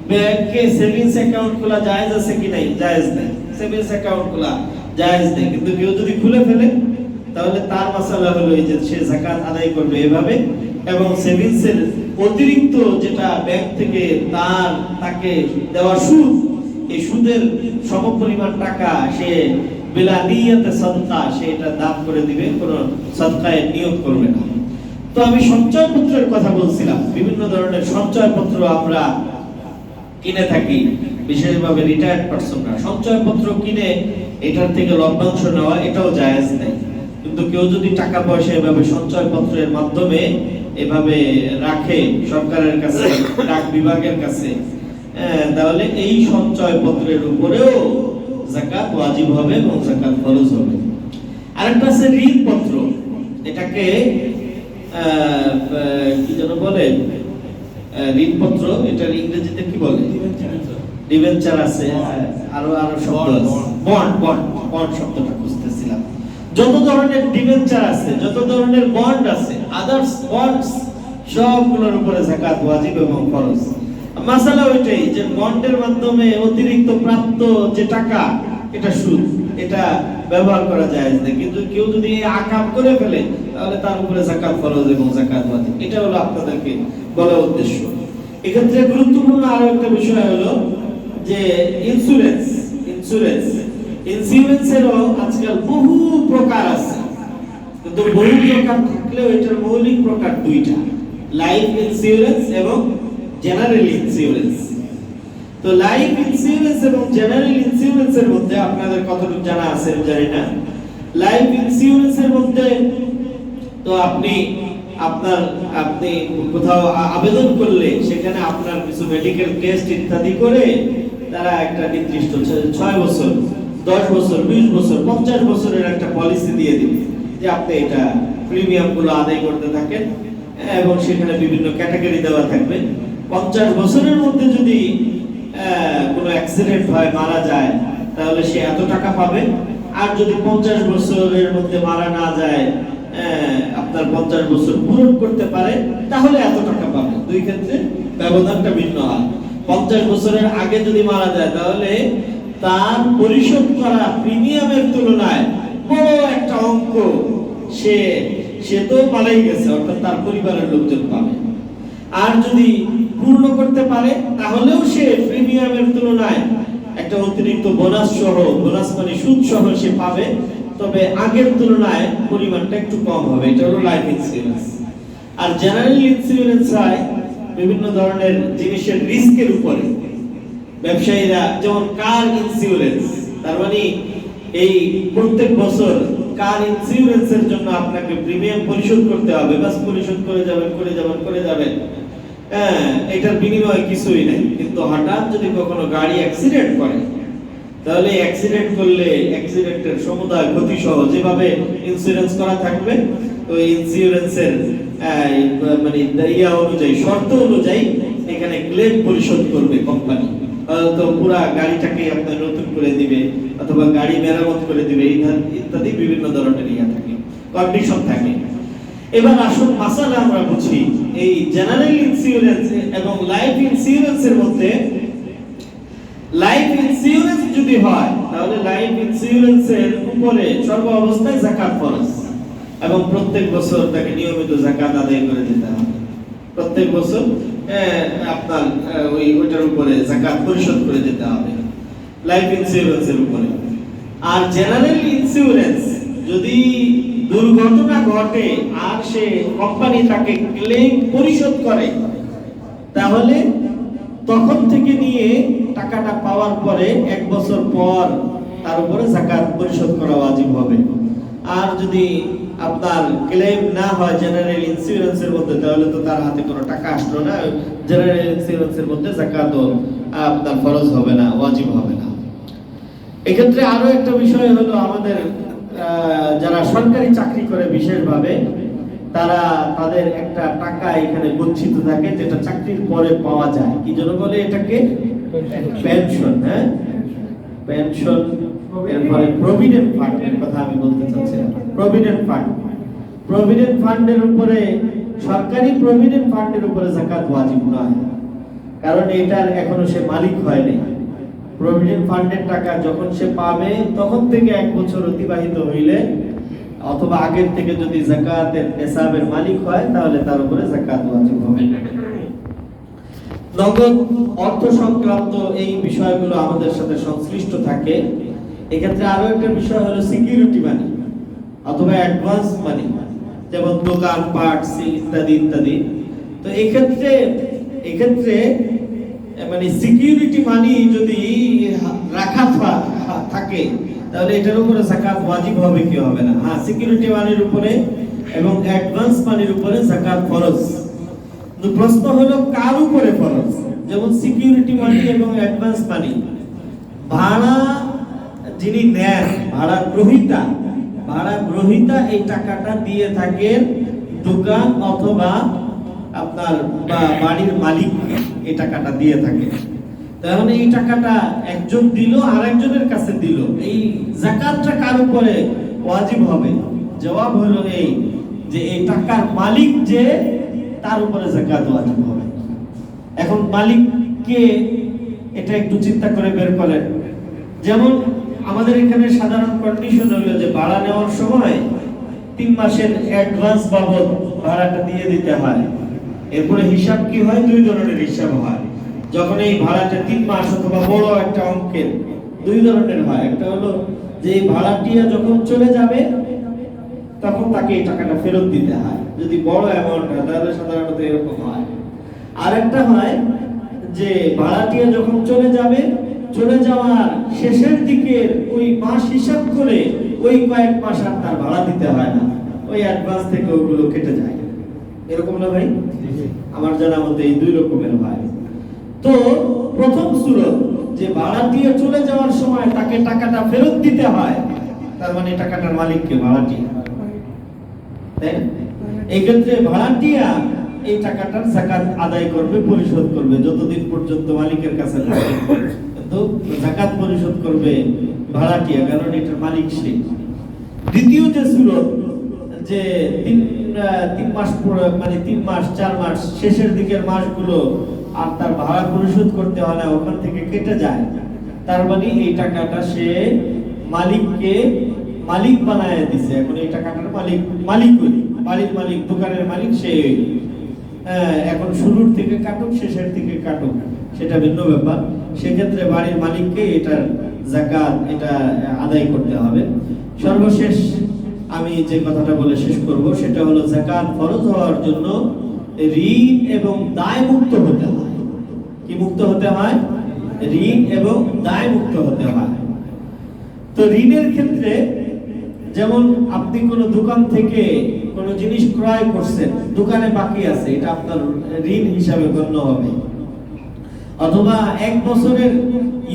ব্যাংকে সেভিংস অ্যাকাউন্ট খোলা জায়েজ আছে কি নাই? জায়েজ নেই। সেভিংস অ্যাকাউন্ট খোলা জায়েজ নেই, কিন্তু কেউ যদি খুলে ফেলে, তাহলে তার মাসালা হলো এই যে সে যাকাত আদায় করবে এভাবে। এবং সেভিংসের অতিরিক্ত যেটা ব্যাংক থেকে তাকে দেওয়া সুদ, এই সুদের সমপরিমাণ টাকা সে বিলা নিয়তে সাদকা, সে এটা দান করে দিবে, কোনো সাদকায় নিয়ত করবে না। তো আমি সঞ্চয়পত্রের কথা বলছিলাম। বিভিন্ন ধরনের সঞ্চয়পত্র আমরা কিনে থাকি, বিশেষভাবে রিটায়ার্ড পারসনরা সঞ্চয়পত্র কিনে এটার থেকে লভ্যাংশ নেওয়া, এটাও জায়েজ নেই। কিন্তু কেউ যদি টাকা পয়সা এভাবে সঞ্চয়পত্রের মাধ্যমে এভাবে রাখে সরকারের কাছে, ডাক বিভাগের কাছে, তাহলে এই সঞ্চয়পত্রের উপরেও যাকাত ওয়াজিব হবে এবং যাকাত ফরজ হবে। আরেকটা আছে ঋণপত্র, এটাকে কি যেন বলে, ঋণপত্র, এটার ইংরেজিতে কি বলে? ডিবেঞ্চার আছে, আরো শব্দ আছে, বন্ড শব্দটা খুঁজতেছিলাম। যত ধরনের ডিবেঞ্চার আছে, যত ধরনের বন্ড আছে, আদার্স বন্ডস, সবগুলোর উপরে যাকাত ওয়াজিব এবং ফরজ। মাসালা ওইটাই যে বন্ডের মাধ্যমে অতিরিক্ত প্রাপ্ত যে টাকা, এটা সুদ, এটা ব্যবহার করা যায় না। কিন্তু কেউ যদি আকাম করে ফেলে, তাহলে তার উপরে যাকাত ফরজ এবং যাকাত ওয়াজিব। এটা হলো আপনাদেরকে বলার উদ্দেশ্য। এক্ষেত্রে গুরুত্বপূর্ণ আরো একটা বিষয় হলো যে ইন্স্যুরেন্সেরও আজকাল বহু প্রকার আছে, কিন্তু বহু প্রকার থাকলেও এটার মৌলিক প্রকার দুইটা, লাইফ ইন্স্যুরেন্স এবং জেনারেল ইন্স্যুরেন্স। তো লাইফ ইন্স্যুরেন্স এবং জেনারেল ইন্স্যুরেন্সের মধ্যে আপনাদের কতটুকু জানা আছে জানি না। লাইফ ইন্স্যুরেন্সের মধ্যে তো আপনি আপনি কোথাও আবেদন করলে সেখানে আপনার কিছু মেডিকেল টেস্ট ইত্যাদি করে তারা একটা নির্দিষ্ট 6 বছর, 10 বছর, 20 বছর, 50 বছরের একটা পলিসি দিয়ে দিবে যে আপনি এটা প্রিমিয়াম গুলো আদায় করতে থাকেন, এবং সেখানে বিভিন্ন ক্যাটাগরি দেওয়া থাকবে। 50 বছরের মধ্যে যদি কোনো অ্যাক্সিডেন্ট হয়, মারা যায়, তাহলে সে এত টাকা পাবে। আর যদি 50 বছরের মধ্যে মারা না যায়, আপনার 50 বছর পূরণ করতে পারে, তাহলে এত টাকা পাবে। দুই ক্ষেত্রে ব্যবধানটা ভিন্ন হয়। 50 বছরের আগে যদি মারা যায়, তাহলে তার পরিশোধ করা প্রিমিয়ামের তুলনায় বড় একটা অঙ্ক সে তো মারাই গেছে, অর্থাৎ তার পরিবারের লোকজন পাবে। আর যদি পূর্ণ করতে পারে, তাহলেও সে প্রিমিয়ামের তুলনায় একটা অতিরিক্ত বোনাস সহ, বোনাস মানে সুদ সহ সে পাবে, তবে আগের তুলনায় পরিমাণটা একটু কম হবে। এটা হলো লাইফ ইন্স্যুরেন্স। আর জেনারেল ইন্স্যুরেন্স হয় বিভিন্ন ধরনের জিনিসের রিস্কের উপরে। ব্যবসায়ীরা যেমন কার ইন্স্যুরেন্স, তার মানে এই প্রত্যেক বছর কার ইন্স্যুরেন্সের জন্য আপনাকে প্রিমিয়াম পরিশোধ করতে হবে, বাস পরিশোধ করে যাবেন। এটার বিনিময়ে কিছুই নাই। কিন্তু হঠাৎ যদি কখনো গাড়ি অ্যাক্সিডেন্ট করে, তাহলে অ্যাক্সিডেন্ট করলে অ্যাক্সিডেন্টের সমুদায় ক্ষতি সহ যেভাবে ইন্স্যুরেন্স করা থাকবে, ওই ইন্স্যুরেন্সের মানে ইয়া অনুযায়ী, শর্ত অনুযায়ী এখানে ক্লেম পরিশোধ করবে কোম্পানি। তো পুরা গাড়িটাকে আপনার নতুন করে দিবে, অথবা গাড়ি মেরামত করে দিবে, ইত্যাদি বিভিন্ন ধরনের ইয়া থাকে, কন্ডিশন থাকে। এবার আসুন মাসালা আমরা বুঝি। এই জেনারেল ইন্স্যুরেন্স এবং লাইফ ইন্স্যুরেন্সের মধ্যে, লাইফ ইন্স্যুরেন্স যদি হয়, তাহলে লাইফ ইন্স্যুরেন্সের উপরে সর্ব অবস্থায় যাকাত ফরজ, এবং প্রত্যেক বছর তাকে নিয়মিত যাকাত আদায় করে দিতে হবে। প্রত্যেক বছর আপনার ওইটার উপরে যাকাত পরিশোধ করে দিতে হবে, লাইফ ইন্স্যুরেন্সের উপরে। আর জেনারেল ইন্স্যুরেন্স যদি দুর্ঘটনা ঘটে আর সে কোম্পানি তাকে ক্লেম পরিশোধ করে, তাহলে তখন থেকে নিয়ে টাকাটা পাওয়ার পরে 1 বছর পর তার উপরে যাকাত পরিশোধ করা ওয়াজিব হবে। আর যদি আপনার ক্লেম না হয় জেনারেল ইন্স্যুরেন্সের মধ্যে, তাহলে তো তার হাতে কোনো টাকা আসলো না, জেনারেল ইন্স্যুরেন্সের মধ্যে যাকাতও আপনার ফরজ হবে না, ওয়াজিব হবে না। এক্ষেত্রে আরো একটা বিষয় হলো, আমাদের যারা সরকারি চাকরি করে বিশেষভাবে, তারা তাদের একটা টাকা এখানে গচ্ছিত থাকে, যেটা চাকরির পরে পাওয়া যায়। কি জন্য বলে এটাকে? পেনশন। হ্যাঁ, পেনশন। এরপরে প্রভিডেন্ট ফান্ডের কথা আমি বলতে চাচ্ছিলাম। প্রভিডেন্ট ফান্ডের উপরে, সরকারি প্রভিডেন্ট ফান্ডের উপরে যাকাত ওয়াজিব নয়, কারণ এটার এখনো সে মালিক হয়নি। প্রভিডেন্ট ফান্ডের টাকা যখন সে পাবে, তখন থেকে 1 বছর অতিবাহিত হইলে, অথবা আগের থেকে যদি যাকাতের নিসাবের মালিক হয়, তাহলে তার উপরে যাকাত ওয়াজিব হবে। নগদ অর্থ সংক্রান্ত এই বিষয়গুলো আমাদের সাথে সংশ্লিষ্ট থাকে। এক্ষেত্রে আরো একটা বিষয় হলো সিকিউরিটি মানি অথবা অ্যাডভান্স মানি, যেমন দোকান পাট ইত্যাদি। তো এক্ষেত্রে মানে সিকিউরিটি মানি যদি রাখা থাকে, তাহলে এটার উপরে যাকাত ওয়াজিব হবে কি হবে না? হ্যাঁ, সিকিউরিটি মানির উপরে এবং অ্যাডভান্স মানির উপরে যাকাত ফরজ। তো প্রশ্ন হলো কার উপরে ফরজ? যেমন সিকিউরিটি মানি এবং অ্যাডভান্স মানি, ভাড়া যিনি নেন, ভাড়া গ্রহীতা এই টাকাটা দিয়ে থাকেন দোকান অথবা আপনার বাড়ির মালিক এই টাকাটা দিয়ে থাকে। তাহলে এই টাকাটা একজন দিল, আরেকজনের কাছে দিল, এই যাকাতটা কার উপরে ওয়াজিব হবে? জবাব হলো এই যে এই টাকার মালিক যে, তার উপরে যাকাত ওয়াজিব হবে। এখন মালিক কে, এটা একটু চিন্তা করে বের করেন। যেমন আমাদের এখানে সাধারণ কন্ডিশন হলো যে ভাড়া নেওয়ার সময় 3 মাসের অ্যাডভান্স বাবদ ভাড়াটা দিয়ে দিতে হয়। এরপরে হিসাব কি হয়? 2 ধরনের হিসাব হয়। যখন এই ভাড়াটা 3 মাস অথবা বড় একটা অঙ্কের, 2 ধরনের হয়। একটা হলো যে এই ভাড়াটিয়া যখন চলে যাবে, তখন তাকে এই টাকাটা ফেরত দিতে হয়। যদি বড় অ্যামাউন্ট হয়, তাহলে সাধারণত এরকম হয়। আর একটা হয় যে ভাড়াটিয়া যখন চলে যাবে, চলে যাওয়ার শেষের দিকের ওই মাস হিসাব করে ওই কয়েক মাস আর তার ভাড়া দিতে হয় না, ওই অ্যাডভান্স থেকে ওগুলো কেটে যায়। এরকম না ভাই? আমার জানা মতে এই দুই রকমের হয়। তো প্রথম সূরা যে ভাড়াটিয়া চলে যাওয়ার সময় তাকে টাকাটা ফেরত দিতে হয়, তার মানে টাকাটার মালিককে ভাড়াটিয়া, তাই না? এই ক্ষেত্রে ভাড়াটিয়া এই টাকাটার যাকাত আদায় করবে, পরিশোধ করবে যতদিন পর্যন্ত মালিকের কাছে থাকে। কিন্তু যাকাত পরিশোধ করবে ভাড়াটিয়া, কারণ এটার মালিক সে। দ্বিতীয় যে সূরা যে তিন মাস মানে 3 মাস 4 মাস শেষের দিকের মাসগুলো আর তার ভাড়া পরিশোধ করতে হয় না, ওখান থেকে কেটে যায়, তার মানে এই টাকাটা সে মালিককে মালিক বানায় দিছে। এখন এই টাকাটার মালিক বাড়ির মালিক, দোকানের মালিক সে। এখন শুরুর থেকে কাটুক শেষের থেকে কাটুক সেটা ভিন্ন ব্যাপার। সেক্ষেত্রে বাড়ির মালিককে এটার যাকাত এটা আদায় করতে হবে। সর্বশেষ আমি যে কথাটা বলে শেষ করব সেটা হলো যাকাত ফরজ হওয়ার জন্য ঋণ এবং দায় মুক্ত হতে হয়। কি মুক্ত হতে হয়? ঋণ এবং দায় মুক্ত হতে হয়। তো ঋণের ক্ষেত্রে যেমন আপনি কোনো দোকান থেকে কোনো জিনিস ক্রয় করছেন, দোকানে বাকি আছে, এটা আপনার ঋণ হিসাবে গণ্য হবে। অথবা 1 বছরের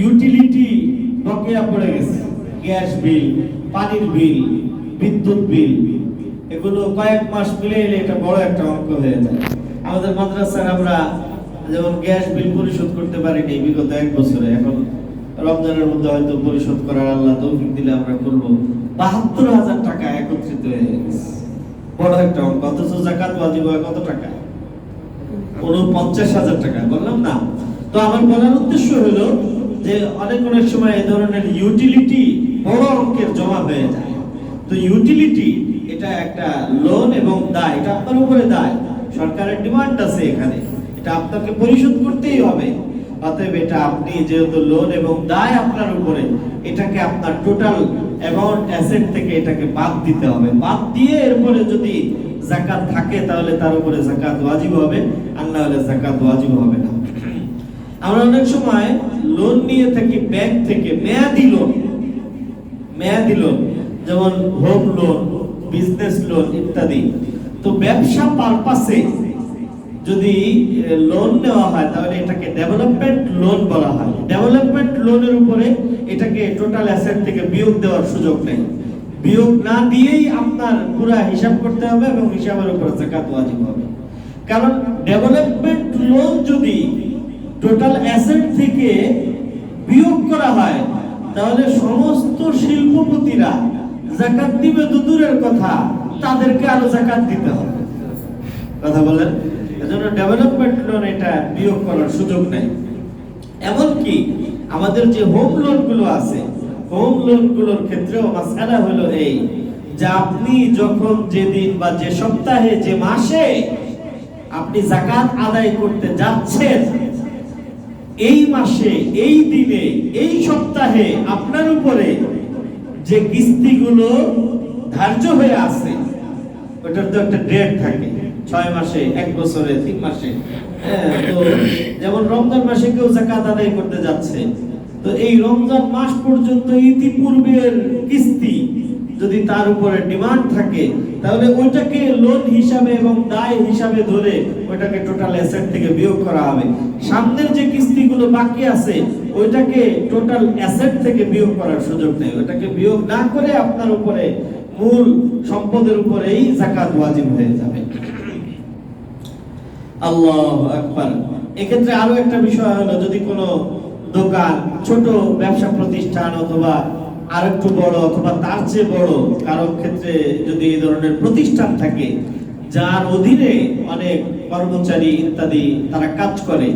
ইউটিলিটি বকেয়া পড়ে গেছে, গ্যাস বিল, পানির বিল, বিদ্যুৎ বিল, এগুলো কয়েক মাস মিলে এলে এটা বড় একটা অঙ্ক হয়ে যায়। আমাদের মাদ্রাসার আমরা যেমন গ্যাস বিল পরিশোধ করতে পারিনি বিগত 1 বছরে, এখন রমজানের মধ্যে হয়তো পরিশোধ করার আল্লাহ তৌফিক দিলে আমরা করব। ৭২,০০০ টাকা একত্রিত হয়ে গেছে, বড় একটা অঙ্ক। অথচ যাকাত ওয়াজিব হয় কত টাকা? ৪৯,০০০ টাকা। বললাম না? তো আমার বলার উদ্দেশ্য হলো যে অনেক সময় এই ধরনের ইউটিলিটি বড় অঙ্কের জমা হয়ে যায়। তো ইউটিলিটি এটা একটা লোন এবং দায়, এটা আপনার উপরে দায়, সরকারের ডিমান্ড আছে এখানে, এটা আপনাকে পরিশোধ করতেই হবে। অতএব এটা আপনি যেহেতু লোন এবং দায় আপনার উপরে, এটাকে আপনার টোটাল অ্যামাউন্ট অ্যাসেট থেকে এটাকে বাদ দিতে হবে। বাদ দিয়ে এরপরে যদি যাকাত থাকে তাহলে তার উপরে যাকাত ওয়াজিব হবে, আর না হলে যাকাত ওয়াজিব হবে না। আমরা অনেক সময় লোন নিয়ে থাকি ব্যাংক থেকে, মেয়াদি লোন, যেমন হোম লোন, বিজনেস লোন ইত্যাদি। তো ব্যবসা পারপাসে যদি লোন নেওয়া হয় তাহলে এটাকে ডেভেলপমেন্ট লোন বলা হয়। ডেভেলপমেন্ট লোনের উপরে এটাকে টোটাল অ্যাসেট থেকে বিয়োগ দেওয়ার সুযোগ নেই। বিয়োগ না দিয়েই আপনার পুরো হিসাব করতে হবে এবং হিসাবের উপর যাকাত ওয়াজিব হবে। কারণ ডেভেলপমেন্ট লোন যদি টোটাল অ্যাসেট থেকে বিয়োগ করা হয় তাহলে সমস্ত শিল্পপতিরা যাকাত দিবে তো দূরের কথা, তাদেরকে আরো যাকাত দিতে হবে। কথা বলেন? এজন্য ডেভেলপমেন্ট লোন এটা বিয়োগ করার সুযোগ নেই। এমনকি আমাদের যে হোম লোন গুলো আছে, হোম লোন গুলোর ক্ষেত্রেও মাসআলা হলো এই যে আপনি যখন যেদিন বা যে সপ্তাহে যে মাসে আপনি যাকাত আদায় করতে যাচ্ছেন, এই মাসে এই দিনে এই সপ্তাহে আপনার উপরে যে কিস্তিগুলো ধার্য হয়ে আছে ওটার তো একটা ডেট থাকে, 6 মাসে, 1 বছরে, 3 মাসে। তো যেমন রমজান মাসে কেউ যাকাত আদায় করতে যাচ্ছে, তো এই রমজান মাস পর্যন্ত ইতিপূর্বের কিস্তি যদি তার উপরে ডিমান্ড থাকে তাহলে ওইটাকে লোন হিসাবে এবং দায় হিসাবে ধরে ওইটাকে টোটাল অ্যাসেট থেকে বিয়োগ করা হবে। সামনের যে কিস্তিগুলো বাকি আছে ওইটাকে টোটাল অ্যাসেট থেকে বিয়োগ করার সুযোগ নেই। ওইটাকে বিয়োগ না করে আপনার উপরে মূল সম্পদের উপরেই যাকাত ওয়াজিব হয়ে যাবে। আল্লাহু আকবার। এক্ষেত্রে আরো একটা বিষয় হলো, যদি কোনো দোকান, ছোট ব্যবসা প্রতিষ্ঠান অথবা আরেকটু বড় অথবা তার চেয়ে বড় কারো ক্ষেত্রে যদি এই ধরনের প্রতিষ্ঠান থাকে যার অধীনে অনেক কর্মচারী ইত্যাদি তারা কাজ করে,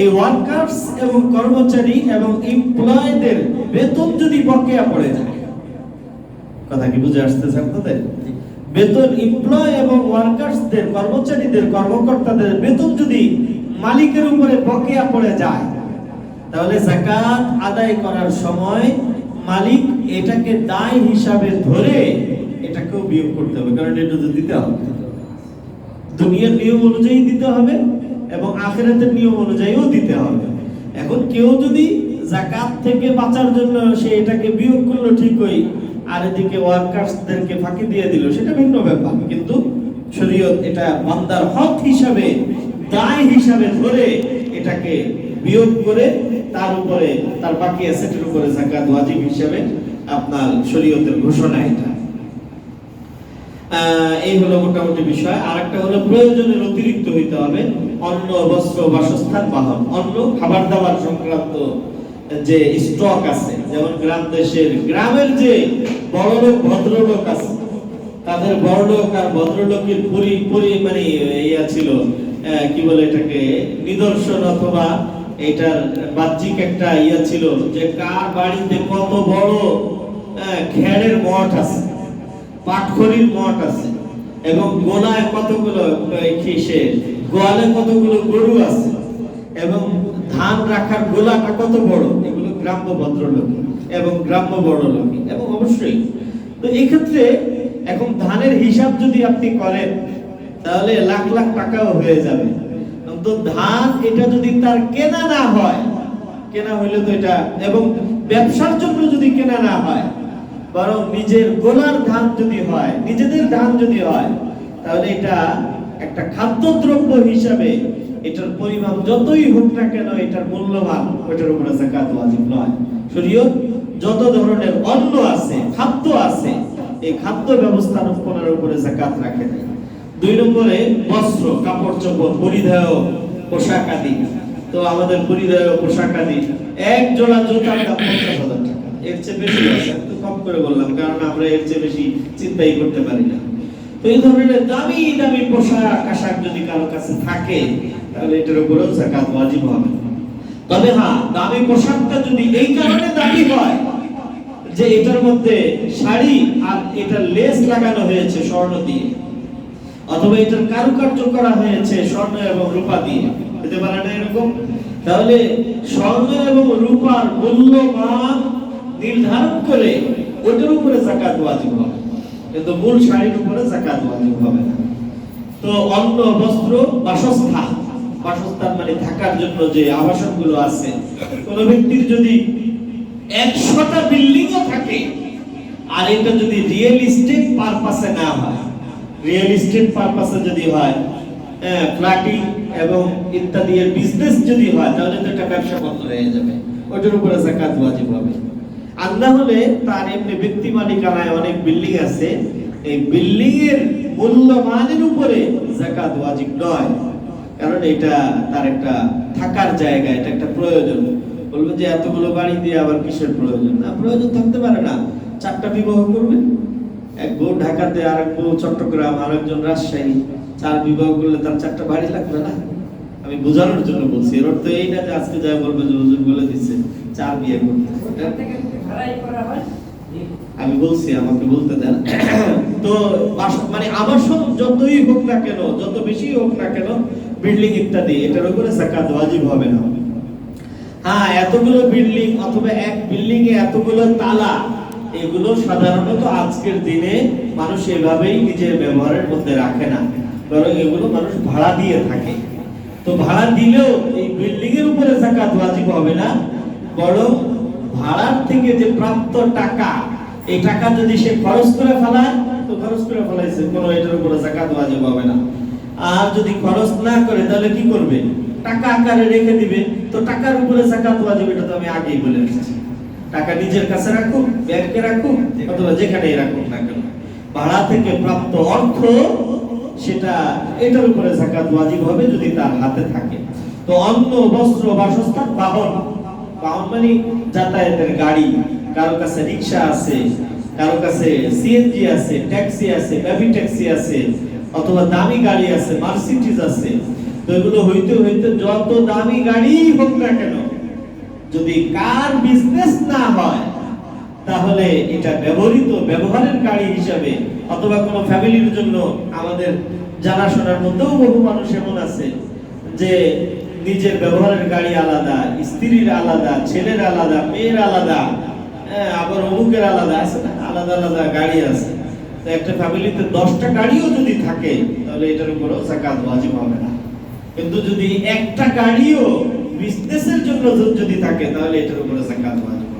এই ওয়ার্কার্স এবং কর্মচারী এবং এমপ্লয়ীদের বেতন যদি বকেয়া পড়ে যায়, কথা কি বুঝে আসতেছে আপনাদের? বেতন এমপ্লয় এবং ওয়ার্কার্সদের, কর্মচারীদের, কর্মকর্তাদের বেতন যদি মালিকের উপরে বকেয়া পড়ে যায় তাহলে যাকাত আদায় করার সময় মালিক এটাকে দায় হিসাবে ধরে এটাকেও বিয়োগ করতে হবে, কারণ এটা তো দিতে হবে, দুনিয়ার নিয়ম অনুযায়ী দিতে হবে এবং আখিরাতের নিয়ম অনুযায়ীও দিতে হবে। এখন কেউ যদি যাকাত থেকে বাঁচার জন্য সে এটাকে বিয়োগ করলো ঠিকই, আর এদিকে ওয়ার্কার্সদেরকে ফাঁকি দিয়ে দিল, সেটা ভিন্ন ব্যাপার। কিন্তু শরীয়ত এটা বান্দার হক হিসাবে, দায় হিসাবে ধরে এটাকে বিয়োগ করে তার উপরে, তার বাকি অ্যাসেটের উপরে যাকাত ওয়াজিব হিসাবে আপনার শরীয়তের ঘোষণা এটা। এই হলো মোটামুটি বিষয়। আরেকটা হলো প্রয়োজনের অতিরিক্ত হইতে হবে অন্ন, বস্ত্র, বাসস্থান, বাহন। অন্ন, খাবার দাবার সংক্রান্ত যে স্টক আছে, যেমন গ্রাম দেশের, গ্রামের যে বড়লোক ভদ্রলোক আছে, তাদের বড়লোক আর ভদ্রলোকের মানে ইয়া ছিল, কি বলে এটাকে, নিদর্শন অথবা এটার বাহ্যিক একটা ইয়া ছিল যে কার বাড়িতে কত বড় খেড়ের মঠ আছে, পাটখড়ির মঠ আছে, এবং গোলায় কতগুলো গোয়ালে কতগুলো গরু আছে, এবং ধান রাখার গোলাটা কত বড়। এগুলো গ্রাম্য ভদ্রলোক এবং গ্রাম্য বড় লোক। এবং অবশ্যই তো এই ক্ষেত্রে এখন ধানের হিসাব যদি আপনি করেন তাহলে লাখ লাখ টাকাও হয়ে যাবে। তো ধান এটা যদি তার কেনা না হয়, কেনা হইলে তো এটা, এবং ব্যবসার জন্য যদি কেনা না হয়, বরং নিজের গোলার ধান যদি হয়, নিজেদের ধান যদি হয়, তাহলে এটা একটা খাদ্যদ্রব্য হিসাবে এটার পরিমাণ যতই হোক না কেন, এটার মূল্যবান, ওটার উপরে যাকাত ওয়াজিব নয়। শরীয়ত যত ধরনের অন্ন আছে, খাদ্য আছে, এই খাদ্য ব্যবস্থাপনার উপরে যাকাত রাখে না। 2 নম্বরে বস্ত্র, কাপড় চোপড়, পরিধেয় পোশাক আদি। তো আমাদের পরিধেয় পোশাক আদি, এক জোড়া জুতার দাম 50,000 টাকা, এর চেয়ে বেশি আছে। একটু কম করে বললাম কারণ আমরা এর চেয়ে বেশি চিন্তাই করতে পারি না। তো এই ধরনের দামি দামি পোশাক আশাক যদি কারো কাছে থাকে তাহলে এটার উপরেও যাকাত ওয়াজিব হবে। তবে হ্যাঁ, দামি পোশাকটা যদি এই কারণে দামি হয় যে এটার মধ্যে শাড়ি আর এটার লেস লাগানো হয়েছে স্বর্ণ দিয়ে, অথবা এটার কারুকার্য করা হয়েছে স্বর্ণ এবং রূপা দিয়ে, হতে পারে না এরকম, তাহলে স্বর্ণ এবং রূপার মূল্যমান নির্ধারণ করে ওটার উপরে যাকাত ওয়াজিব হবে, কিন্তু মূল শাড়ির উপরে যাকাত ওয়াজিব হবে না। তো অন্ন, বস্ত্র, বাসস্থান, বাসস্থান মানে থাকার জন্য যে আবাসনগুলো আছে, কোন ব্যক্তির যদি 100টা বিল্ডিংও থাকে আর এটা যদি রিয়েল এস্টেট পারপাসে না হয়, রিয়েল এস্টেট পারপাসে যদি হয়, ফ্ল্যাটিং এবং ইত্যাদি এর বিজনেস যদি হয়, তাহলে তো এটা ব্যবসা বন্ধ হয়ে যাবে, ওটার উপরে যাকাত ওয়াজিব হবে। আর না হলে তার এমনি ব্যক্তি মালিকানায় অনেক বিল্ডিং আছে, এই বিল্ডিং এর মূল্যমানের উপরে যাকাত ওয়াজিব নয়, কারণ এটা তার একটা থাকার জায়গা, এটা একটা প্রয়োজন। বলবে যে এতগুলো বাড়ি দিয়ে আবার কিসের প্রয়োজন? না, প্রয়োজন থাকতে পারে না। 4টা বিবাহ করবে, এক বউ ঢাকাতে, আর এক বউ চট্টগ্রাম, আর একজন রাজশাহী, 4 বিবাহ করলে তার 4টা বাড়ি লাগবে না? আমি বোঝানোর জন্য বলছি, এর অর্থ এই না যে আজকে যা বলবে যে হুজুর বলে দিচ্ছে 4 বিয়ে করতে। আমি বলছি, আমাকে বলতে দেন। তো মানে আবাসন যতই হোক না কেন, যত বেশি হোক না কেন, বিল্ডিং ইত্যাদি, এটার উপরে যাকাত ওয়াজিব হবে না। হ্যাঁ, এতগুলো বিল্ডিং অথবা এক বিল্ডিং এ এতগুলো তালা, এগুলো সাধারণত আজকের দিনে মানুষ এভাবেই নিজের ব্যবহারের মধ্যে রাখে না, বরং এগুলো মানুষ ভাড়া দিয়ে থাকে। তো ভাড়া দিলেও এই বিল্ডিং এর উপরে যাকাত ওয়াজিব হবে না, বরং ভাড়ার থেকে যে প্রাপ্ত টাকা, এই টাকা যদি সে খরচ করে ফেলায় তো খরচ করে ফেলাইছে, কোনো এটার উপরে যাকাত ওয়াজিব হবে না। আর যদি খরচ না করে তাহলে কি করবে? টাকা আকারে রেখে দিবে, তো টাকার উপরে যাকাত ওয়াজিব, এটা তো আমি আগেই বলে এসেছি। টাকা নিজের কাছে রাখুক, ব্যাংকে রাখুক, অথবা যেখানেই রাখুক না কেন, ভাড়া থেকে প্রাপ্ত অর্থ সেটা এটার উপরে যাকাত ওয়াজিব হবে যদি তার হাতে থাকে। তো অন্ন, বস্ত্র, বাসস্থান, বাহন, বাহন মানে যাতায়াতের গাড়ি, কারো কাছে রিকশা আছে, কারো কাছে সিএনজি আছে, ট্যাক্সি আছে, বেবি ট্যাক্সি আছে, অথবা দামি গাড়ি আছে, মার্সিডিজ আছে। তো এগুলো হইতে হইতে যত দামি গাড়ি হোক না কেন, যদি কার বিজনেস না হয় তাহলে এটা ব্যবহৃত ব্যবহারের গাড়ি হিসাবে, অথবা কোনো ফ্যামিলির জন্য, আমাদের জানাশোনার মধ্যেও বহু মানুষ এমন আছে যে নিজের ব্যবহারের গাড়ি আলাদা, স্ত্রীর আলাদা, ছেলের আলাদা, মেয়ের আলাদা, আবার অমুকের আলাদা আছে না, আলাদা আলাদা গাড়ি আছে। তো একটা ফ্যামিলিতে 10টা গাড়িও যদি থাকে তাহলে এটার উপরেও যাকাত ওয়াজিব হবে না। কিন্তু যদি একটা গাড়িও বিজনেসের জন্য যদি থাকে তাহলে এটার উপরে যাকাত ওয়াজিব।